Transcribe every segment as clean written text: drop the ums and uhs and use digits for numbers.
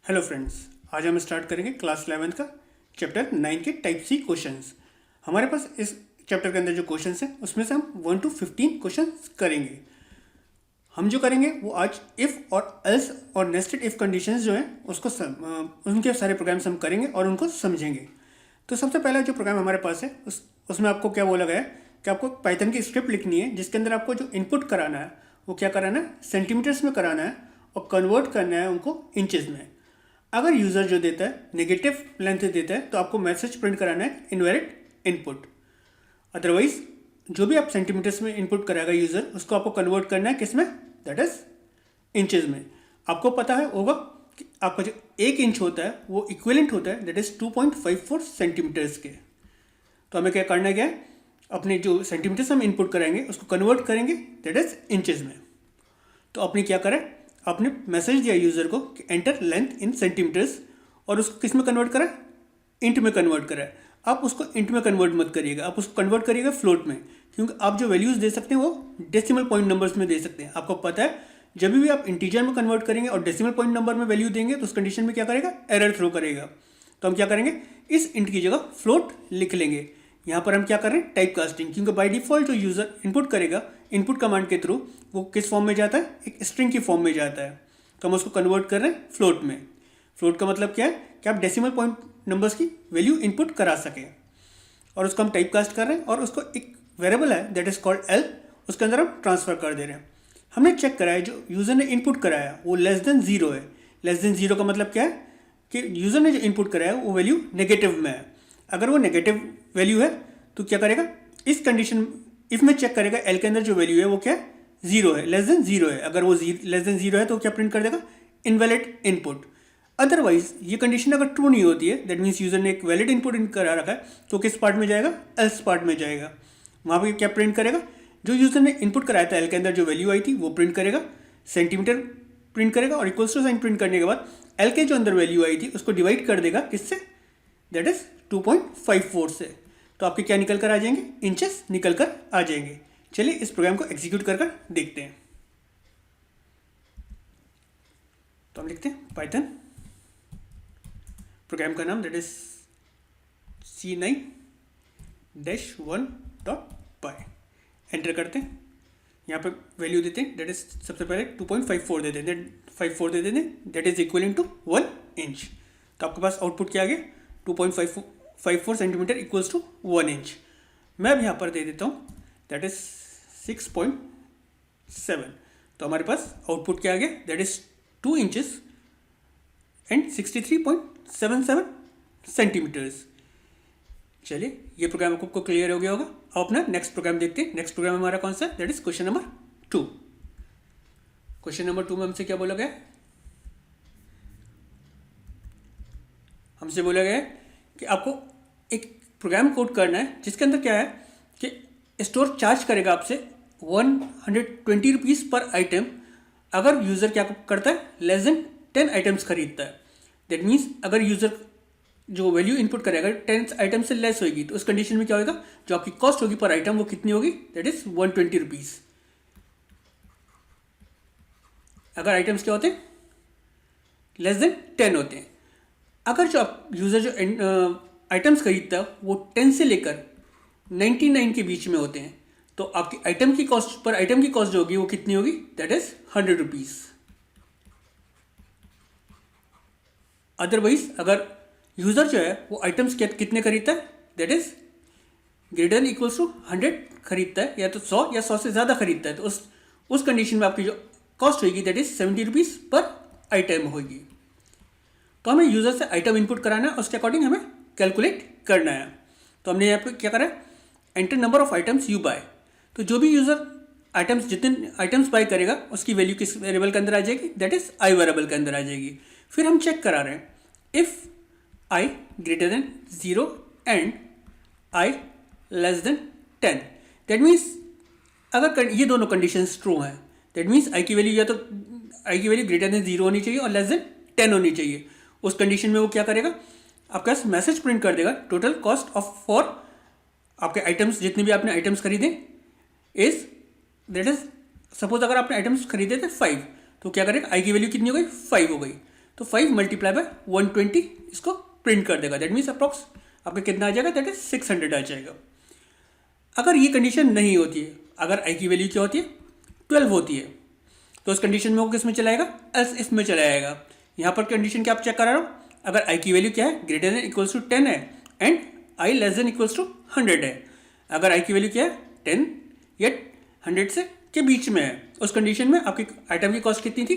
Hello friends, आज हम start करेंगे क्लास 11th का चैप्टर 9 के टाइप सी क्वेश्चंस। हमारे पास इस चैप्टर के अंदर जो क्वेश्चंस हैं उसमें से हम 1 to 15 क्वेश्चंस करेंगे। हम जो करेंगे वो आज इफ़ और एल्स और नेस्टेड इफ़ कंडीशंस जो हैं उसको उनके सारे प्रोग्राम्स हम करेंगे और उनको समझेंगे। तो सबसे पहला जो प्रोग्राम हमारे पास है उसमें आपको क्या बोला गया है कि आपको पाइथन की स्क्रिप्ट लिखनी है जिसके अंदर आपको जो इनपुट कराना है वो क्या कराना है, सेंटीमीटर्स में कराना है और कन्वर्ट करना है उनको इंचेस में। अगर यूज़र जो देता है नेगेटिव लेंथ देता है तो आपको मैसेज प्रिंट कराना है इनवैलिड इनपुट। अदरवाइज जो भी आप सेंटीमीटर्स में इनपुट कराएगा यूज़र उसको आपको कन्वर्ट करना है किस में, दैट इज इंचेस में। आपको पता है होगा कि आपका जो 1 इंच होता है वो इक्विवेलेंट होता है दैट इज 2.54 सेंटीमीटर्स के। तो हमें क्या करना है, अपने जो सेंटीमीटर्स हम इनपुट कराएंगे उसको कन्वर्ट करेंगे दैट इज इंचेस में। तो आपने क्या करा, आपने मैसेज दिया यूज़र को कि एंटर लेंथ इन सेंटीमीटर्स और उसको किस में कन्वर्ट करा, इंट में कन्वर्ट करा है। आप उसको इंट में कन्वर्ट मत करिएगा, आप उसको कन्वर्ट करिएगा फ्लोट में, क्योंकि आप जो वैल्यूज़ दे सकते हैं वो डेसिमल पॉइंट नंबर्स में दे सकते हैं। आपको पता है जब भी आप इंटीजर में कन्वर्ट करेंगे और डेसिमल पॉइंट नंबर में वैल्यू देंगे तो उस कंडीशन में क्या करेगा, एरर थ्रो करेगा। तो हम क्या करेंगे, इस इंट की जगह फ्लोट लिख लेंगे। यहाँ पर हम क्या कर रहे हैं, टाइप कास्टिंग, क्योंकि बाय डिफॉल्ट जो यूज़र इनपुट करेगा इनपुट कमांड के थ्रू वो किस फॉर्म में जाता है, एक स्ट्रिंग की फॉर्म में जाता है। तो हम उसको कन्वर्ट कर रहे हैं फ्लोट में। फ्लोट का मतलब क्या है कि आप डेसिमल पॉइंट नंबर्स की वैल्यू इनपुट करा सकें और उसको हम टाइप कास्ट कर रहे हैं और उसको एक वेरिएबल है दैट इज कॉल्ड एल, उसके अंदर हम ट्रांसफर कर दे रहे हैं। हमने चेक कराया जो यूज़र ने इनपुट कराया वो लेस देन जीरो है। लेस देन जीरो का मतलब क्या है कि यूज़र ने जो इनपुट कराया वो वैल्यू नेगेटिव में है। अगर वो नेगेटिव वैल्यू है तो क्या करेगा, इस कंडीशन इफ में चेक करेगा एल के अंदर जो वैल्यू है वो क्या है, जीरो है, लेस देन जीरो है। अगर वो लेस देन जीरो है तो क्या प्रिंट कर देगा, इनवैलिड इनपुट। अदरवाइज ये कंडीशन अगर ट्रू नहीं होती है दैट मीन्स यूजर ने एक वैलिड इनपुट करा रखा है तो किस पार्ट में जाएगा, एल्स पार्ट में जाएगा। वहाँ पर क्या प्रिंट करेगा, जो यूजर ने इनपुट कराया था एल के अंदर जो वैल्यू आई थी वो प्रिंट करेगा, सेंटीमीटर प्रिंट करेगा और इक्वल्स टू साइन प्रिंट करने के बाद एल के जो अंदर वैल्यू आई थी उसको डिवाइड कर देगा किससे, दैट इज 2.54 से। तो आपके क्या निकल कर आ जाएंगे, इंचेस निकल कर आ जाएंगे। चलिए इस प्रोग्राम को एग्जीक्यूट कर देखते हैं। तो हम लिखते हैं पाइथन, प्रोग्राम का नाम दैट इज C9-1.py, एंटर करते हैं। यहाँ पे वैल्यू देते हैं दैट इज सबसे पहले 2.54 दे दें, 54 दे दें दैट इज इक्वल टू 1 इंच। तो आपके पास आउटपुट क्या आ गया, 2.54 सेंटीमीटर इक्वल्स टू 1 इंच। मैं अब यहाँ पर दे देता हूँ दैट इज 6.7। तो हमारे पास आउटपुट क्या आ गया, that is 2 inches and 63.77 centimeters. चलिए ये प्रोग्राम आपको क्लियर हो गया होगा। अब अपना नेक्स्ट प्रोग्राम देखते हैं। नेक्स्ट प्रोग्राम हमारा कौन सा है, that is question number 2। Question number 2 में हमसे क्या बोला गया, हमसे बोला गया है कि आपको एक प्रोग्राम कोड करना है जिसके अंदर क्या है कि स्टोर चार्ज करेगा आपसे 120 रुपीज़ पर आइटम अगर यूज़र क्या करता है, लेस देन 10 आइटम्स खरीदता है। दैट मीन्स अगर यूज़र जो वैल्यू इनपुट करेगा 10 आइटम से लेस होगी तो उस कंडीशन में क्या होगा, जो आपकी कॉस्ट होगी पर आइटम वो कितनी होगी, दैट इज 120 रुपीज़। अगर आइटम्स क्या होते हैं, लेस देन 10 होते हैं। अगर जो आप यूज़र जो आइटम्स खरीदता है वो 10 से लेकर 99 के बीच में होते हैं तो आपकी आइटम की कॉस्ट पर आइटम की कॉस्ट जो होगी वो कितनी होगी, दैट इज 100 रुपीज़। अदरवाइज अगर यूज़र जो है वो आइटम्स कितने खरीदता है, that is greater than equals to 100 खरीदता है या तो 100 या 100 से ज़्यादा खरीदता है तो उस कंडीशन में आपकी जो कॉस्ट होगी दैट इज 70 रुपीज़ पर आइटम होगी। तो हमें यूज़र से आइटम इनपुट कराना है, उसके अकॉर्डिंग हमें कैलकुलेट करना है। तो हमने यहाँ पे क्या करा, enter number of items you buy. तो जो भी यूज़र आइटम्स जितने आइटम्स बाय करेगा उसकी वैल्यू किस वेरिएबल के अंदर आ जाएगी, दैट इज आई वेरिएबल के अंदर आ जाएगी। फिर हम चेक करा रहे हैं if I greater than 0 and I less then 10। That means अगर ये दोनों कंडीशंस ट्रू हैं दैट मीन्स आई की वैल्यू या तो आई की वैल्यू ग्रेटर देन 0 होनी चाहिए और लेस देन 10 होनी चाहिए। उस कंडीशन में वो क्या करेगा, आपका मैसेज प्रिंट कर देगा टोटल कॉस्ट ऑफ फॉर आपके आइटम्स जितने भी आपने आइटम्स खरीदे इज दैट इज सपोज अगर आपने आइटम्स खरीदे थे 5 तो क्या करेगा, आई की वैल्यू कितनी हो गई, 5 हो गई। तो 5 मल्टीप्लाई बाय 120 इसको प्रिंट कर देगा। दैट मीन्स अप्रॉक्स आपका कितना आ जाएगा, दैट इज 600 आ जाएगा। अगर ये कंडीशन नहीं होती है, अगर आई की वैल्यू क्या होती है 12 होती है, तो उस कंडीशन में वो किस में चला जाएगा, एल्स इसमें चला जाएगा। यहाँ पर कंडीशन क्या आप चेक करा रहा हूँ, अगर आई की वैल्यू क्या है ग्रेटर देन इक्वल्स टू 10 है and I less than equals to 100 है। अगर आई की वैल्यू क्या है 10 या 100 से के बीच में है, उस कंडीशन में आपकी आइटम की कॉस्ट कितनी थी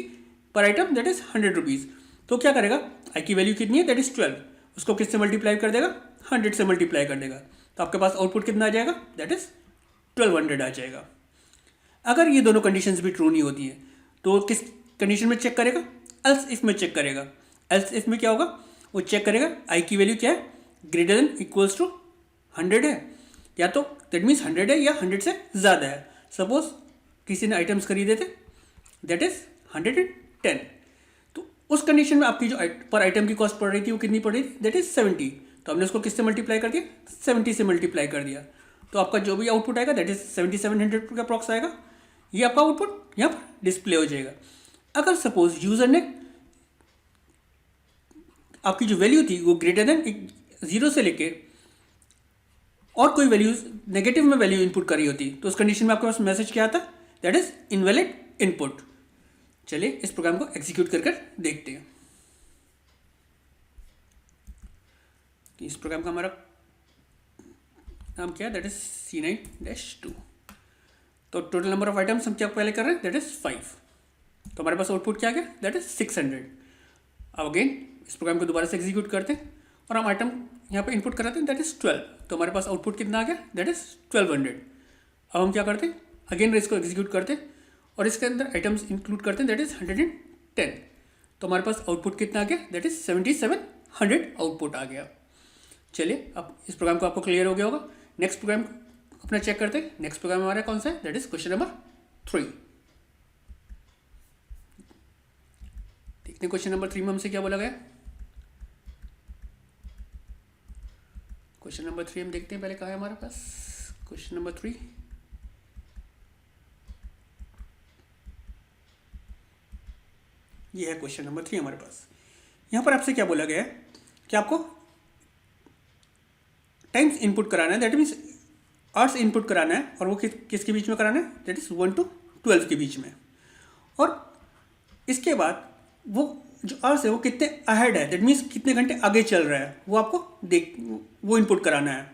पर आइटम, दैट इज 100 रुपीज़। तो क्या करेगा, आई की वैल्यू कितनी है दैट इज 12, उसको किससे मल्टीप्लाई कर देगा, 100 से मल्टीप्लाई कर देगा। तो आपके पास आउटपुट कितना आ जाएगा, दैट इज 1200 आ जाएगा। अगर ये दोनों कंडीशंस भी ट्रू नहीं होती है तो किस कंडीशन में चेक करेगा, एल्स इफ में चेक करेगा। एल्स इफ में क्या होगा, वो चेक करेगा आई की वैल्यू क्या है ग्रेटर देन इक्वल्स टू 100 है, या तो दैट मीन्स 100 है या 100 से ज़्यादा है। सपोज किसी ने आइटम्स खरीदे थे दैट इज 110, तो उस कंडीशन में आपकी जो पर आइटम की कॉस्ट पड़ रही थी वो कितनी पड़ रही थी, दैट इज 70। तो हमने उसको किससे मल्टीप्लाई कर दिया, 70 से मल्टीप्लाई कर दिया। तो आपका जो भी आउटपुट आएगा दैट इज 7700 का अप्रॉक्स आएगा। ये आपका आउटपुट यहाँ पर डिस्प्ले हो जाएगा। अगर सपोज यूज़र ने आपकी जो वैल्यू थी वो ग्रेटर देन 0 से लेके और कोई वैल्यू नेगेटिव में वैल्यू इनपुट करी होती, तो उस कंडीशन में आपके पास मैसेज क्या आता, दैट इज इनवैलिड इनपुट। चलिए इस प्रोग्राम को एग्जीक्यूट कर देखते हैं। इस प्रोग्राम का हमारा नाम क्या है, दैट इज C9-2। तो टोटल नंबर ऑफ आइटम्स हम क्या पहले कर रहे हैं, दैट इज 5। तो हमारे पास आउटपुट क्या आ गया, दैट इज 600। अब अगेन इस प्रोग्राम को दोबारा से एग्जीक्यूट करते हैं और हम आइटम यहाँ पे इनपुट कराते हैं दैट इज 12। तो हमारे पास आउटपुट कितना आ गया, दैट इज 1200। अब हम क्या करते हैं, अगेन इसको एग्जीक्यूट करते हैं और इसके अंदर आइटम्स इंक्लूड करते हैं दैट इज 110। तो हमारे पास आउटपुट कितना आ गया, दैट इज 7700 आउटपुट आ गया। चलिए अब इस प्रोग्राम को आपको क्लियर हो गया होगा। नेक्स्ट प्रोग्राम अपना चेक करते हैं। नेक्स्ट प्रोग्राम हमारा कौन सा है, दैट इज क्वेश्चन नंबर 3। देखते हैं क्वेश्चन नंबर 3 में हमसे क्या बोला गया। क्वेश्चन नंबर 3 हम देखते हैं पहले कहाँ है हमारे पास। क्वेश्चन नंबर 3 ये है क्वेश्चन नंबर 3 हमारे पास। यहाँ पर आपसे क्या बोला गया है कि आपको टाइम्स इनपुट कराना है, दैट मीन्स आर्ट्स इनपुट कराना है और वो किसके बीच में कराना है, दैट इज 1 to 12 के बीच में। और इसके बाद वो जो आर्ट्स है वो कितने अहेड है, दैट मीन्स कितने घंटे आगे चल रहा है, वो आपको वो इनपुट कराना है।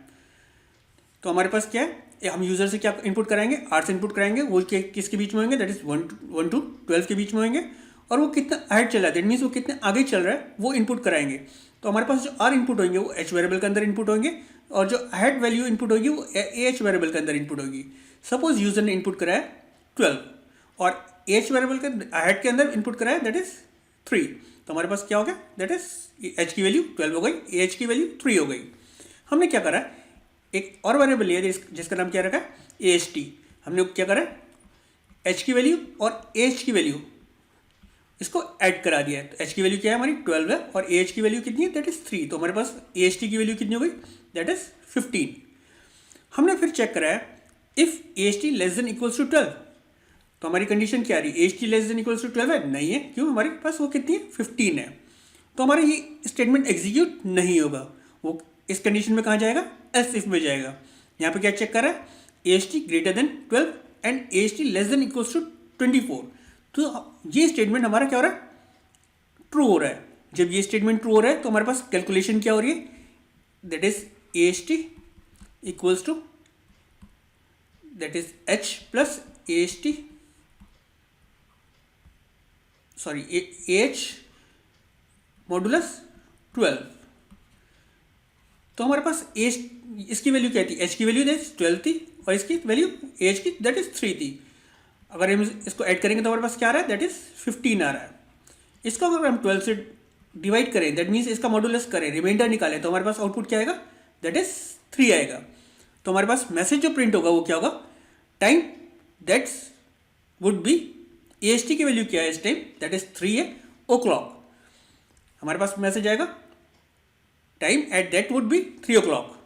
तो हमारे पास क्या है, हम यूज़र से क्या इनपुट कराएंगे, आर्ट्स इनपुट कराएंगे, वो किसके बीच में होंगे, दैट इज 1 to 12 के बीच में होंगे। और वो कितना अहेड चल रहा है, दैट मीन्स वो कितने आगे चल रहा है वो इनपुट कराएंगे। तो हमारे पास जो आर इनपुट होंगे वो एच वेरिएबल के अंदर इनपुट होंगे और जो अहेड वैल्यू इनपुट होगी वो एच वेरिएबल के अंदर इनपुट होगी। सपोज यूजर ने इनपुट कराया 12 और एच वेरिएबल के अहेड के अंदर इनपुट कराया दैट इज 3। तो हमारे पास क्या हो गया, दैट इज एच की वैल्यू 12 हो गई, एच की वैल्यू 3 हो गई। हमने क्या करा, एक और वेरिएबल लिया जिसका नाम क्या रखा है, ए एच टी। हमने क्या करा, एच की वैल्यू और एच की वैल्यू इसको ऐड करा दिया है। तो एच की वैल्यू क्या है हमारी 12 है और ए एच की वैल्यू कितनी है, दैट इज 3। तो हमारे पास ए एच टी की वैल्यू कितनी हो गई, दैट इज 15। हमने फिर चेक कराया if A H T less than equals to 12। तो हमारी कंडीशन क्या आ रही है, A H T less than equals to 12 है, नहीं है, क्यों, हमारे पास वो कितनी है 15 है। तो हमारा ये स्टेटमेंट एग्जीक्यूट नहीं होगा, वो इस कंडीशन में कहाँ जाएगा, एल्स इफ में जाएगा। यहाँ पे क्या चेक कर रहा है, A H T greater than 12 and A H T less than equals to 24। तो ये स्टेटमेंट हमारा क्या हो रहा है, ट्रू हो रहा है। जब ये स्टेटमेंट ट्रू हो रहा है तो हमारे पास कैलकुलेशन क्या हो रही है, that is A H T equals to that is H plus A H T, sorry A H modulus 12। तो हमारे पास इसकी वैल्यू क्या थी, एच की वैल्यू 12 थी और इसकी वैल्यू ए एच की दैट इज 3 थी। अगर हम इसको ऐड करेंगे तो हमारे पास क्या आ रहा है, दैट इज 15 आ रहा है। इसको अगर हम 12 से डिवाइड करें, दैट मीन्स इसका मॉडुलस करें, रिमाइंडर निकालें, तो हमारे पास आउटपुट क्या आएगा, दैट इज 3 आएगा। तो हमारे पास मैसेज जो प्रिंट होगा वो क्या होगा, time that's would be A H T की वैल्यू क्या है इस टाइम, दैट इज 3 है, ओ क्लॉक। हमारे पास मैसेज आएगा time at that would be 3 o'clock।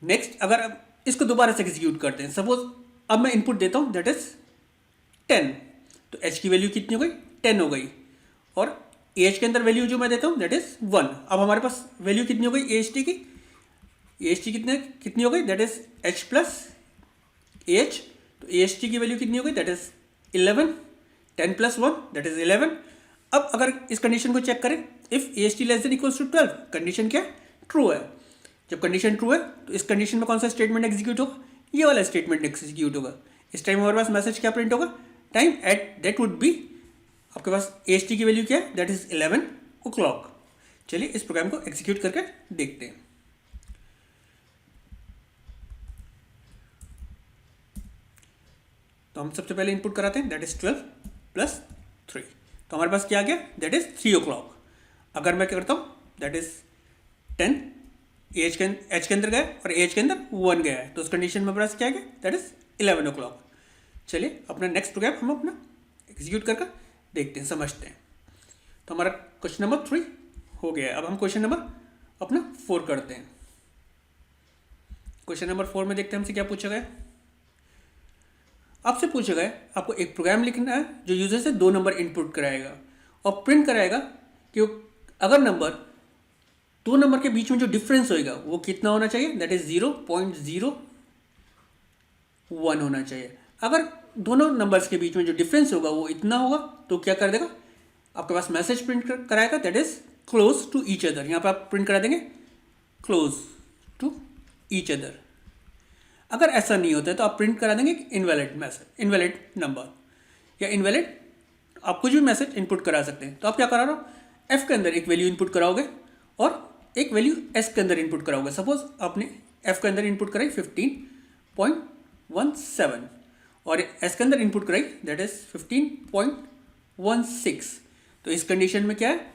Next अगर अब इसको दोबारा से एग्जीक्यूट करते हैं, सपोज अब मैं इनपुट देता हूँ दैट इज 10। तो एच की वैल्यू कितनी हो गई, 10 हो गई और एज के अंदर वैल्यू जो मैं देता हूँ दैट इज 1। अब हमारे पास वैल्यू कितनी हो गई एच टी की, एच टी कितनी हो गई that is H plus H, तो एच टी की वैल्यू कितनी हो गई that is 11, 10 plus 1 that is 11। अब अगर इस कंडीशन को चेक करें, if H T less than equals to 12, condition क्या है, ट्रू है। जब कंडीशन ट्रू है तो इस कंडीशन में कौन सा स्टेटमेंट एग्जीक्यूट होगा, ये वाला स्टेटमेंट एग्जीक्यूट होगा। इस टाइम हमारे पास मैसेज क्या प्रिंट होगा, time at that would be, आपके पास एच टी की वैल्यू क्या है दैट इज 11 o'clock। चलिए इस प्रोग्राम को एग्जीक्यूट करके देखते हैं। तो हम सबसे पहले इनपुट कराते हैं दैट इज 12 प्लस 3, तो हमारे पास क्या आ गया दैट इज 3 o'clock। अगर मैं क्या करता हूँ दैट इज 10 एच के अंदर गया और एच के अंदर 1 गया है, तो उस कंडीशन में हमारे पास क्या आ गया दैट इज 11 o'clock। चलिए अपना नेक्स्ट प्रोग्राम हम अपना एग्जीक्यूट करके देखते हैं, समझते हैं। तो हमारा क्वेश्चन नंबर 3 हो गया है। अब हम क्वेश्चन नंबर अपना 4 करते हैं। क्वेश्चन नंबर 4 में देखते हैं हमसे क्या पूछा गया। आपसे पूछा गया आपको एक प्रोग्राम लिखना है जो यूजर से 2 नंबर इनपुट कराएगा और प्रिंट कराएगा कि अगर नंबर 2 नंबर के बीच में जो डिफरेंस होएगा वो कितना होना चाहिए दैट इज 0.01 होना चाहिए। अगर दोनों नंबर्स के बीच में जो डिफरेंस होगा वो इतना होगा तो क्या कर देगा, आपके पास मैसेज प्रिंट कराएगा that is close to each other. यहाँ पर आप प्रिंट करा देंगे क्लोज टू ईच अदर। अगर ऐसा नहीं होता है तो आप प्रिंट करा देंगे इनवैलिड मैसेज, इनवैलिड नंबर या इनवैलिड, आप कुछ भी मैसेज इनपुट करा सकते हैं। तो आप क्या करा रहे हो, एफ के अंदर एक वैल्यू इनपुट कराओगे और एक वैल्यू एस के अंदर इनपुट कराओगे। सपोज आपने एफ के अंदर इनपुट कराई 15.17 और एस के अंदर इनपुट कराई दैट इज 15.16। तो इस कंडीशन में क्या है,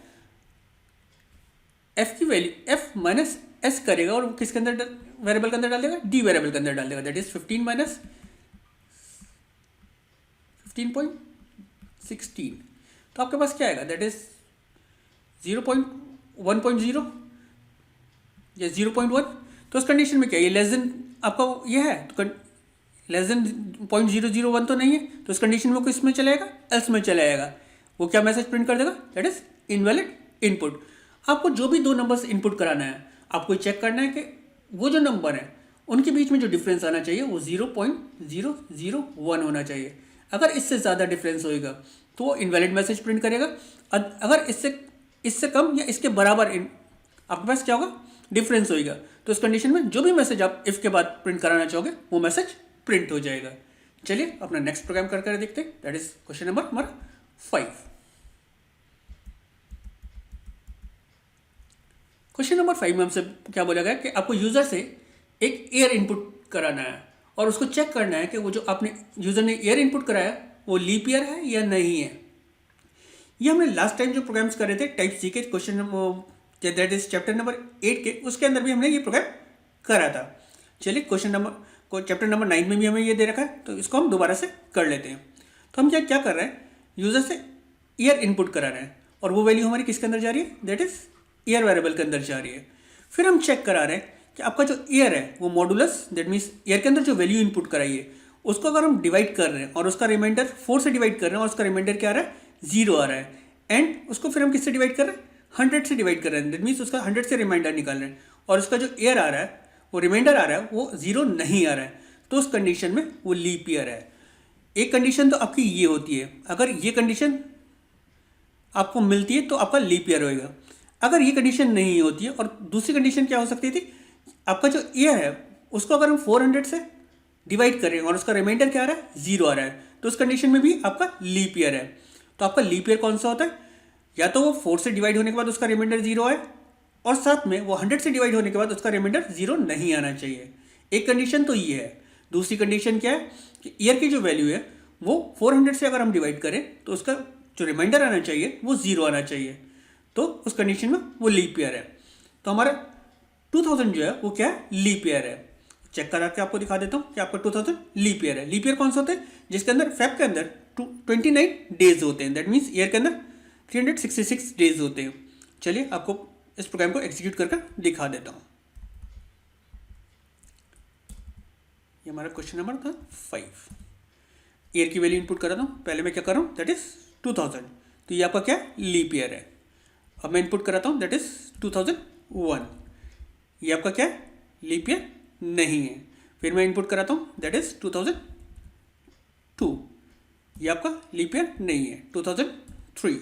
एफ की वैल्यू एफ माइनस एस करेगा और किसके अंदर, वेरिएबल के अंदर डाल देगा, डी वेरिएबल के अंदर डाल देगा दैट इज 15 माइनस 15.16। तो आपके पास क्या आएगा दैट इज 0.1.0 या 0.1। तो उस कंडीशन में क्या, ये लेस देन आपका ये है तो लेस देन 0.001 तो नहीं है, तो उस कंडीशन में किस में चलेगा, एल्स में चला जाएगा। वो क्या मैसेज प्रिंट कर देगा दैट इज इनवैलिड इनपुट। आपको जो भी 2 नंबर्स इनपुट कराना है, आपको चेक करना है कि वो जो नंबर है उनके बीच में जो डिफरेंस आना चाहिए वो 0.001 होना चाहिए। अगर इससे ज़्यादा डिफरेंस होएगा तो वो इनवैलिड मैसेज प्रिंट करेगा। अगर इससे कम या इसके बराबर आपके पास क्या होगा, डिफरेंस होएगा, तो इस कंडीशन में जो भी मैसेज आप इफ के बाद प्रिंट कराना चाहोगे वो मैसेज प्रिंट हो जाएगा। चलिए अपना नेक्स्ट प्रोग्राम कर देखते हैं दैट इज क्वेश्चन नंबर हमारा 5। क्वेश्चन नंबर 5 में हमसे क्या बोला गया कि आपको यूजर से एक ईयर इनपुट कराना है और उसको चेक करना है कि वो जो आपने यूजर ने ईयर इनपुट कराया वो लीप ईयर है या नहीं है। ये हमने लास्ट टाइम जो प्रोग्राम्स कर रहे थे टाइप सी के question that is chapter number 8 के, उसके अंदर भी हमने ये प्रोग्राम करा था। चलिए क्वेश्चन नंबर को चैप्टर नंबर 9 में भी हमें ये दे रखा है, तो इसको हम दोबारा से कर लेते हैं। तो हम क्या कर रहे हैं, यूजर से ईयर इनपुट करा रहे हैं और वो वैल्यू हमारी किसके अंदर जा रही है दैट इज ईयर वेरिएबल के अंदर जा रही है। फिर हम चेक करा रहे हैं कि आपका जो ईयर है वो मॉडुलस दैट मीन्स ईयर के अंदर जो वैल्यू इनपुट कराई है उसको अगर हम डिवाइड कर रहे हैं और उसका रिमाइंडर 4 से डिवाइड कर रहे हैं और उसका रिमाइंडर क्या आ रहा है 0 आ रहा है, एंड उसको फिर हम किससे डिवाइड कर रहे हैं 100 से डिवाइड कर रहे हैं, दैट मीन्स उसका 100 से रिमाइंडर निकाल रहे हैं और उसका जो ईयर आ रहा है वो रिमाइंडर आ रहा है वो 0 नहीं आ रहा है, तो उस कंडीशन में वो लीप ईयर है। एक कंडीशन तो आपकी ये होती है, अगर ये कंडीशन आपको मिलती है तो आपका लीप ईयर होएगा। अगर ये कंडीशन नहीं होती है, और दूसरी कंडीशन क्या हो सकती थी, आपका जो ईयर है उसको अगर हम 400 से डिवाइड करें और उसका रिमाइंडर क्या आ रहा है 0 आ रहा है, तो उस कंडीशन में भी आपका लीप ईयर है। तो आपका लीप ईयर कौन सा होता है, या तो वो 4 से डिवाइड होने के बाद उसका रिमाइंडर 0 आए और साथ में वो 100 से डिवाइड होने के बाद उसका रिमाइंडर 0 नहीं आना चाहिए। एक कंडीशन तो ये है। दूसरी कंडीशन क्या है कि ईयर की जो वैल्यू है वो 400 से अगर हम डिवाइड करें तो उसका जो रिमाइंडर आना चाहिए वो 0 आना चाहिए, तो उस कंडीशन में वो लीप ईयर है। तो हमारा 2000 जो है वो क्या है, लीप ईयर है। चेक करा के आपको दिखा देता हूँ कि आपका 2000 लीप ईयर है। लीप ईयर कौन सा होता है, जिसके अंदर फेब के अंदर 29 डेज होते हैं, दैट मीन्स ईयर के अंदर 366 डेज होते हैं। चलिए आपको इस प्रोग्राम को एग्जीक्यूट करके दिखा देता हूँ। ये हमारा क्वेश्चन नंबर था 5। ईयर की वैल्यू इनपुट कर रहा हूँ, पहले मैं क्या कर रहा हूँ दैट इज 2000, तो ये आपका क्या लीप ईयर है। अब मैं इनपुट कराता हूँ, दैट इज 2001। ये आपका क्या है, लीप ईयर नहीं है। फिर मैं इनपुट कराता हूँ, दैट इज 2002। ये आपका लीप ईयर नहीं है। 2003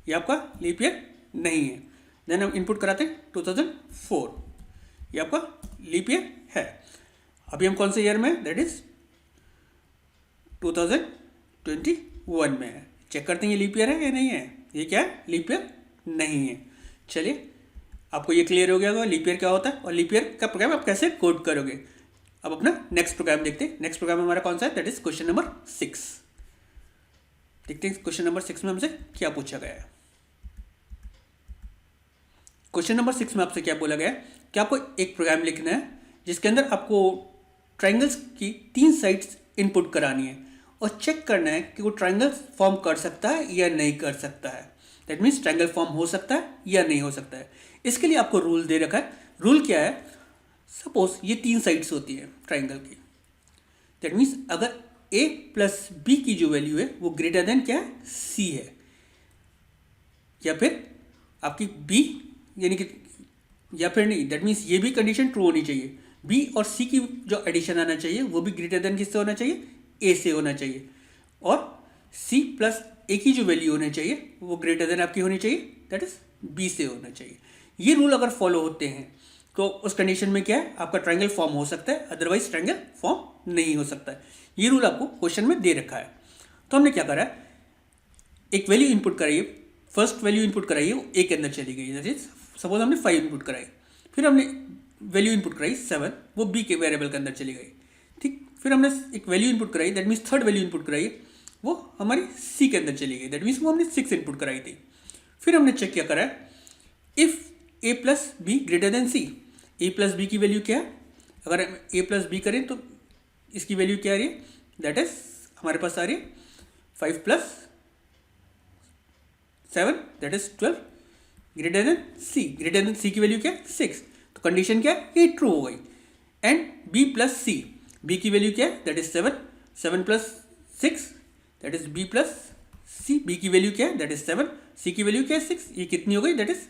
ये आपका लीप ईयर नहीं है। देन हम इनपुट कराते हैं 2004, ये आपका लीप ईयर है। अभी हम कौन से ईयर में है, दैट इज 2021 में है। चेक करते हैं ये लीप ईयर है या नहीं है। ये क्या है, लीप ईयर नहीं है। चलिए, आपको ये क्लियर हो गया होगा लीप ईयर क्या होता है और लीप ईयर का प्रोग्राम आप कैसे कोड करोगे। अब अपना नेक्स्ट प्रोग्राम देखते हैं। नेक्स्ट प्रोग्राम हमारा कौन सा है, दैट इज क्वेश्चन नंबर 6। देखते हैं क्वेश्चन नंबर 6 में हमसे क्या पूछा गया है। क्वेश्चन नंबर 6 में आपसे क्या बोला गया है कि आपको एक प्रोग्राम लिखना है जिसके अंदर आपको ट्राइंगल्स की 3 साइड्स इनपुट करानी है और चेक करना है कि वो ट्राइंगल फॉर्म कर सकता है या नहीं कर सकता है। दैट मीन्स ट्राइंगल फॉर्म हो सकता है या नहीं हो सकता है। इसके लिए आपको रूल दे रखा है। रूल क्या है, सपोज ये 3 साइड्स होती है ट्राइंगल की। दैट मीन्स अगर a प्लस बी की जो वैल्यू है वो ग्रेटर देन क्या है, c है, या फिर आपकी b यानी कि, या फिर नहीं, दैट मीन्स ये भी कंडीशन ट्रू होनी चाहिए। b और c की जो एडिशन आना चाहिए वो भी ग्रेटर देन किससे होना चाहिए, a से होना चाहिए। और c प्लस a की जो वैल्यू होनी चाहिए वो ग्रेटर देन आपकी होनी चाहिए, दैट इज b से होना चाहिए। ये रूल अगर फॉलो होते हैं तो उस कंडीशन में क्या है, आपका ट्रायंगल फॉर्म हो सकता है, अदरवाइज ट्रायंगल फॉर्म नहीं हो सकता है। ये रूल आपको क्वेश्चन में दे रखा है। तो हमने क्या करा है, एक वैल्यू इनपुट कराइए, फर्स्ट वैल्यू इनपुट कराइए वो a के अंदर चली गई। जैसे सपोज हमने 5 इनपुट कराई, फिर हमने वैल्यू इनपुट कराई 7, वो b के वेरिएबल के अंदर चली गई। ठीक, फिर हमने एक वैल्यू इनपुट कराई, that means third value input कराई, वो हमारी c के अंदर चली गई। दैट मीन्स वो हमने 6 इनपुट कराई थी। फिर हमने चेक क्या करा है, if a plus B greater than c, a plus B की वैल्यू क्या है, अगर हम a प्लस बी करें तो इसकी वैल्यू क्या आ रही है, दैट इज हमारे पास आ रही है 5 plus 7, that is 12, greater than c। Greater than c की वैल्यू क्या है, 6। तो कंडीशन क्या है, ये ट्रू हो गई। And b plus c, b की वैल्यू क्या है, that is 7, 7 plus 6, that is b plus c, b की वैल्यू क्या है, दैट इज 7, c की वैल्यू क्या है 6, ये कितनी हो गई, दैट इज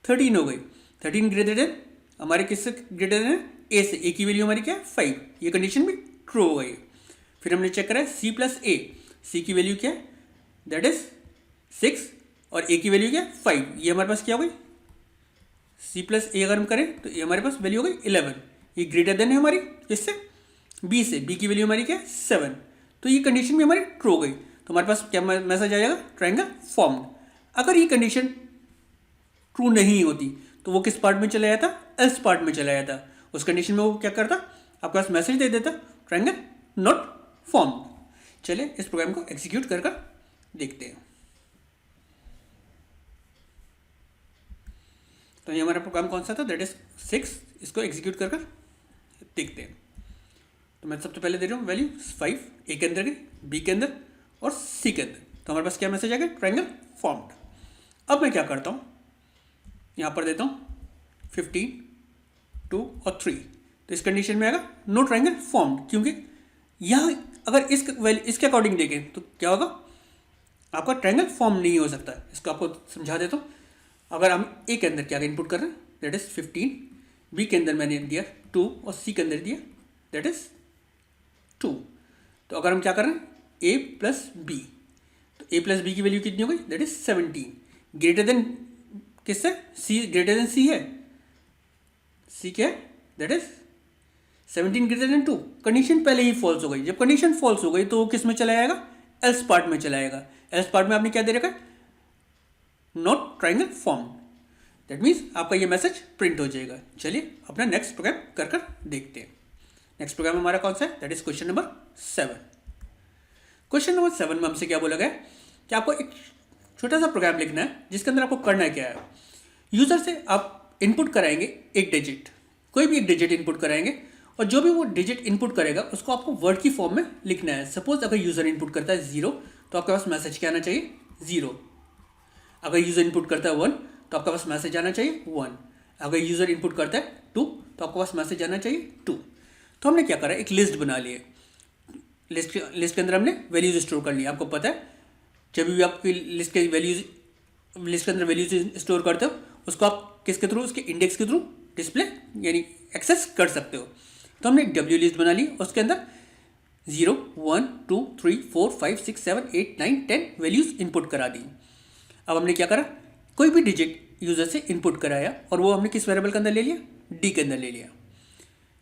13 हो गई। 13 ग्रेटर देन हमारे किससे ग्रेटर देन a से, a की वैल्यू हमारी क्या है 5, ये कंडीशन भी ट्रू हो गई। फिर हमने चेक करा है c प्लस a, c की वैल्यू क्या है, दैट इज 6 और a की वैल्यू क्या है 5, ये हमारे पास क्या हो गई, c प्लस a अगर हम करें तो ये हमारे पास वैल्यू हो गई 11, ये ग्रेटर देन है हमारी किससे, b से, b की वैल्यू हमारी क्या है 7, तो ये कंडीशन भी हमारी ट्रू हो गई। तो हमारे पास क्या मैसेज आ जाएगा, ट्रायंगल फॉर्म्ड। अगर ये कंडीशन ट्रू नहीं होती तो वो किस पार्ट में चला जाता, एल्स पार्ट में चला जाता। उस कंडीशन में वो क्या करता, आपके पास मैसेज दे देता, ट्रायंगल नॉट फॉर्म्ड। चलिए इस प्रोग्राम को एग्जीक्यूट कर देखते हैं। तो ये हमारा प्रोग्राम कौन सा था, दैट इज 6। इसको एग्जीक्यूट कर देखते हैं। तो मैं सबसे पहले दे रहा हूँ वैल्यू 5, ए के अंदर, बी के अंदर और सी के अंदर। तो हमारे पास क्या मैसेज आ गया, ट्रायंगल फॉर्म्ड। अब मैं क्या करता हूँ, यहाँ पर देता हूँ 15, 2 और 3। तो इस कंडीशन में आएगा नो ट्रायंगल फॉर्म्ड, क्योंकि यहाँ अगर इसके अकॉर्डिंग देखें तो क्या होगा, आपका ट्रायंगल फॉर्म नहीं हो सकता। इसको आपको समझा देता हूँ। अगर हम ए के अंदर क्या इनपुट कर रहे हैं, दैट इज 15, बी के अंदर मैंने दिया 2 और सी के अंदर दिया दैट इज 2। तो अगर हम क्या कर रहे हैं, ए प्लस बी, तो ए प्लस बी की वैल्यू कितनी हो गई, दैट इज 17, ग्रेटर देन किससे, सी, ग्रेटर देन सी है, सी क्या है, that is 17 greater than 2। Condition पहले ही फॉल्स हो गई। जब कंडीशन फॉल्स हो गई तो वो किस में चला जाएगा, एल्स पार्ट में चला जाएगा। एल्स पार्ट में आपने क्या दे रखा है, not triangle form. That means आपका ये मैसेज प्रिंट हो जाएगा। चलिए अपना नेक्स्ट प्रोग्राम कर देखते हैं। नेक्स्ट प्रोग्राम हमारा कौन सा है, that is question number 7। Question number 7 में हमसे क्या बोला गया कि आपको एक छोटा सा प्रोग्राम लिखना है जिसके अंदर आपको करना क्या है, यूजर से आप इनपुट कराएंगे एक डिजिट, कोई भी एक डिजिट इनपुट कराएंगे और जो भी वो डिजिट इनपुट करेगा उसको आपको वर्ड की फॉर्म में लिखना है। सपोज अगर यूजर इनपुट करता है 0 तो आपके पास मैसेज क्या आना चाहिए, 0। अगर यूजर इनपुट करता है 1 तो आपके पास मैसेज आना चाहिए 1। अगर यूजर इनपुट करता है 2 तो आपके पास मैसेज आना चाहिए 2। तो हमने क्या करा, एक लिस्ट बना ली है। लिस्ट के अंदर हमने वैल्यूज स्टोर कर ली। आपको पता है जब भी आपकी लिस्ट के वैल्यूज लिस्ट के अंदर वैल्यूज स्टोर करते हो उसको आप किसके थ्रू, उसके इंडेक्स के थ्रू डिस्प्ले यानी एक्सेस कर सकते हो। तो हमने डब्ल्यू लिस्ट बना ली, उसके अंदर 0 1 2 3 4 5 6 7 8 9 10 वैल्यूज इनपुट करा दी। अब हमने क्या करा, कोई भी डिजिट यूज़र से इनपुट कराया और वो हमने किस वेरिएबल के अंदर ले लिया, डी के अंदर ले लिया।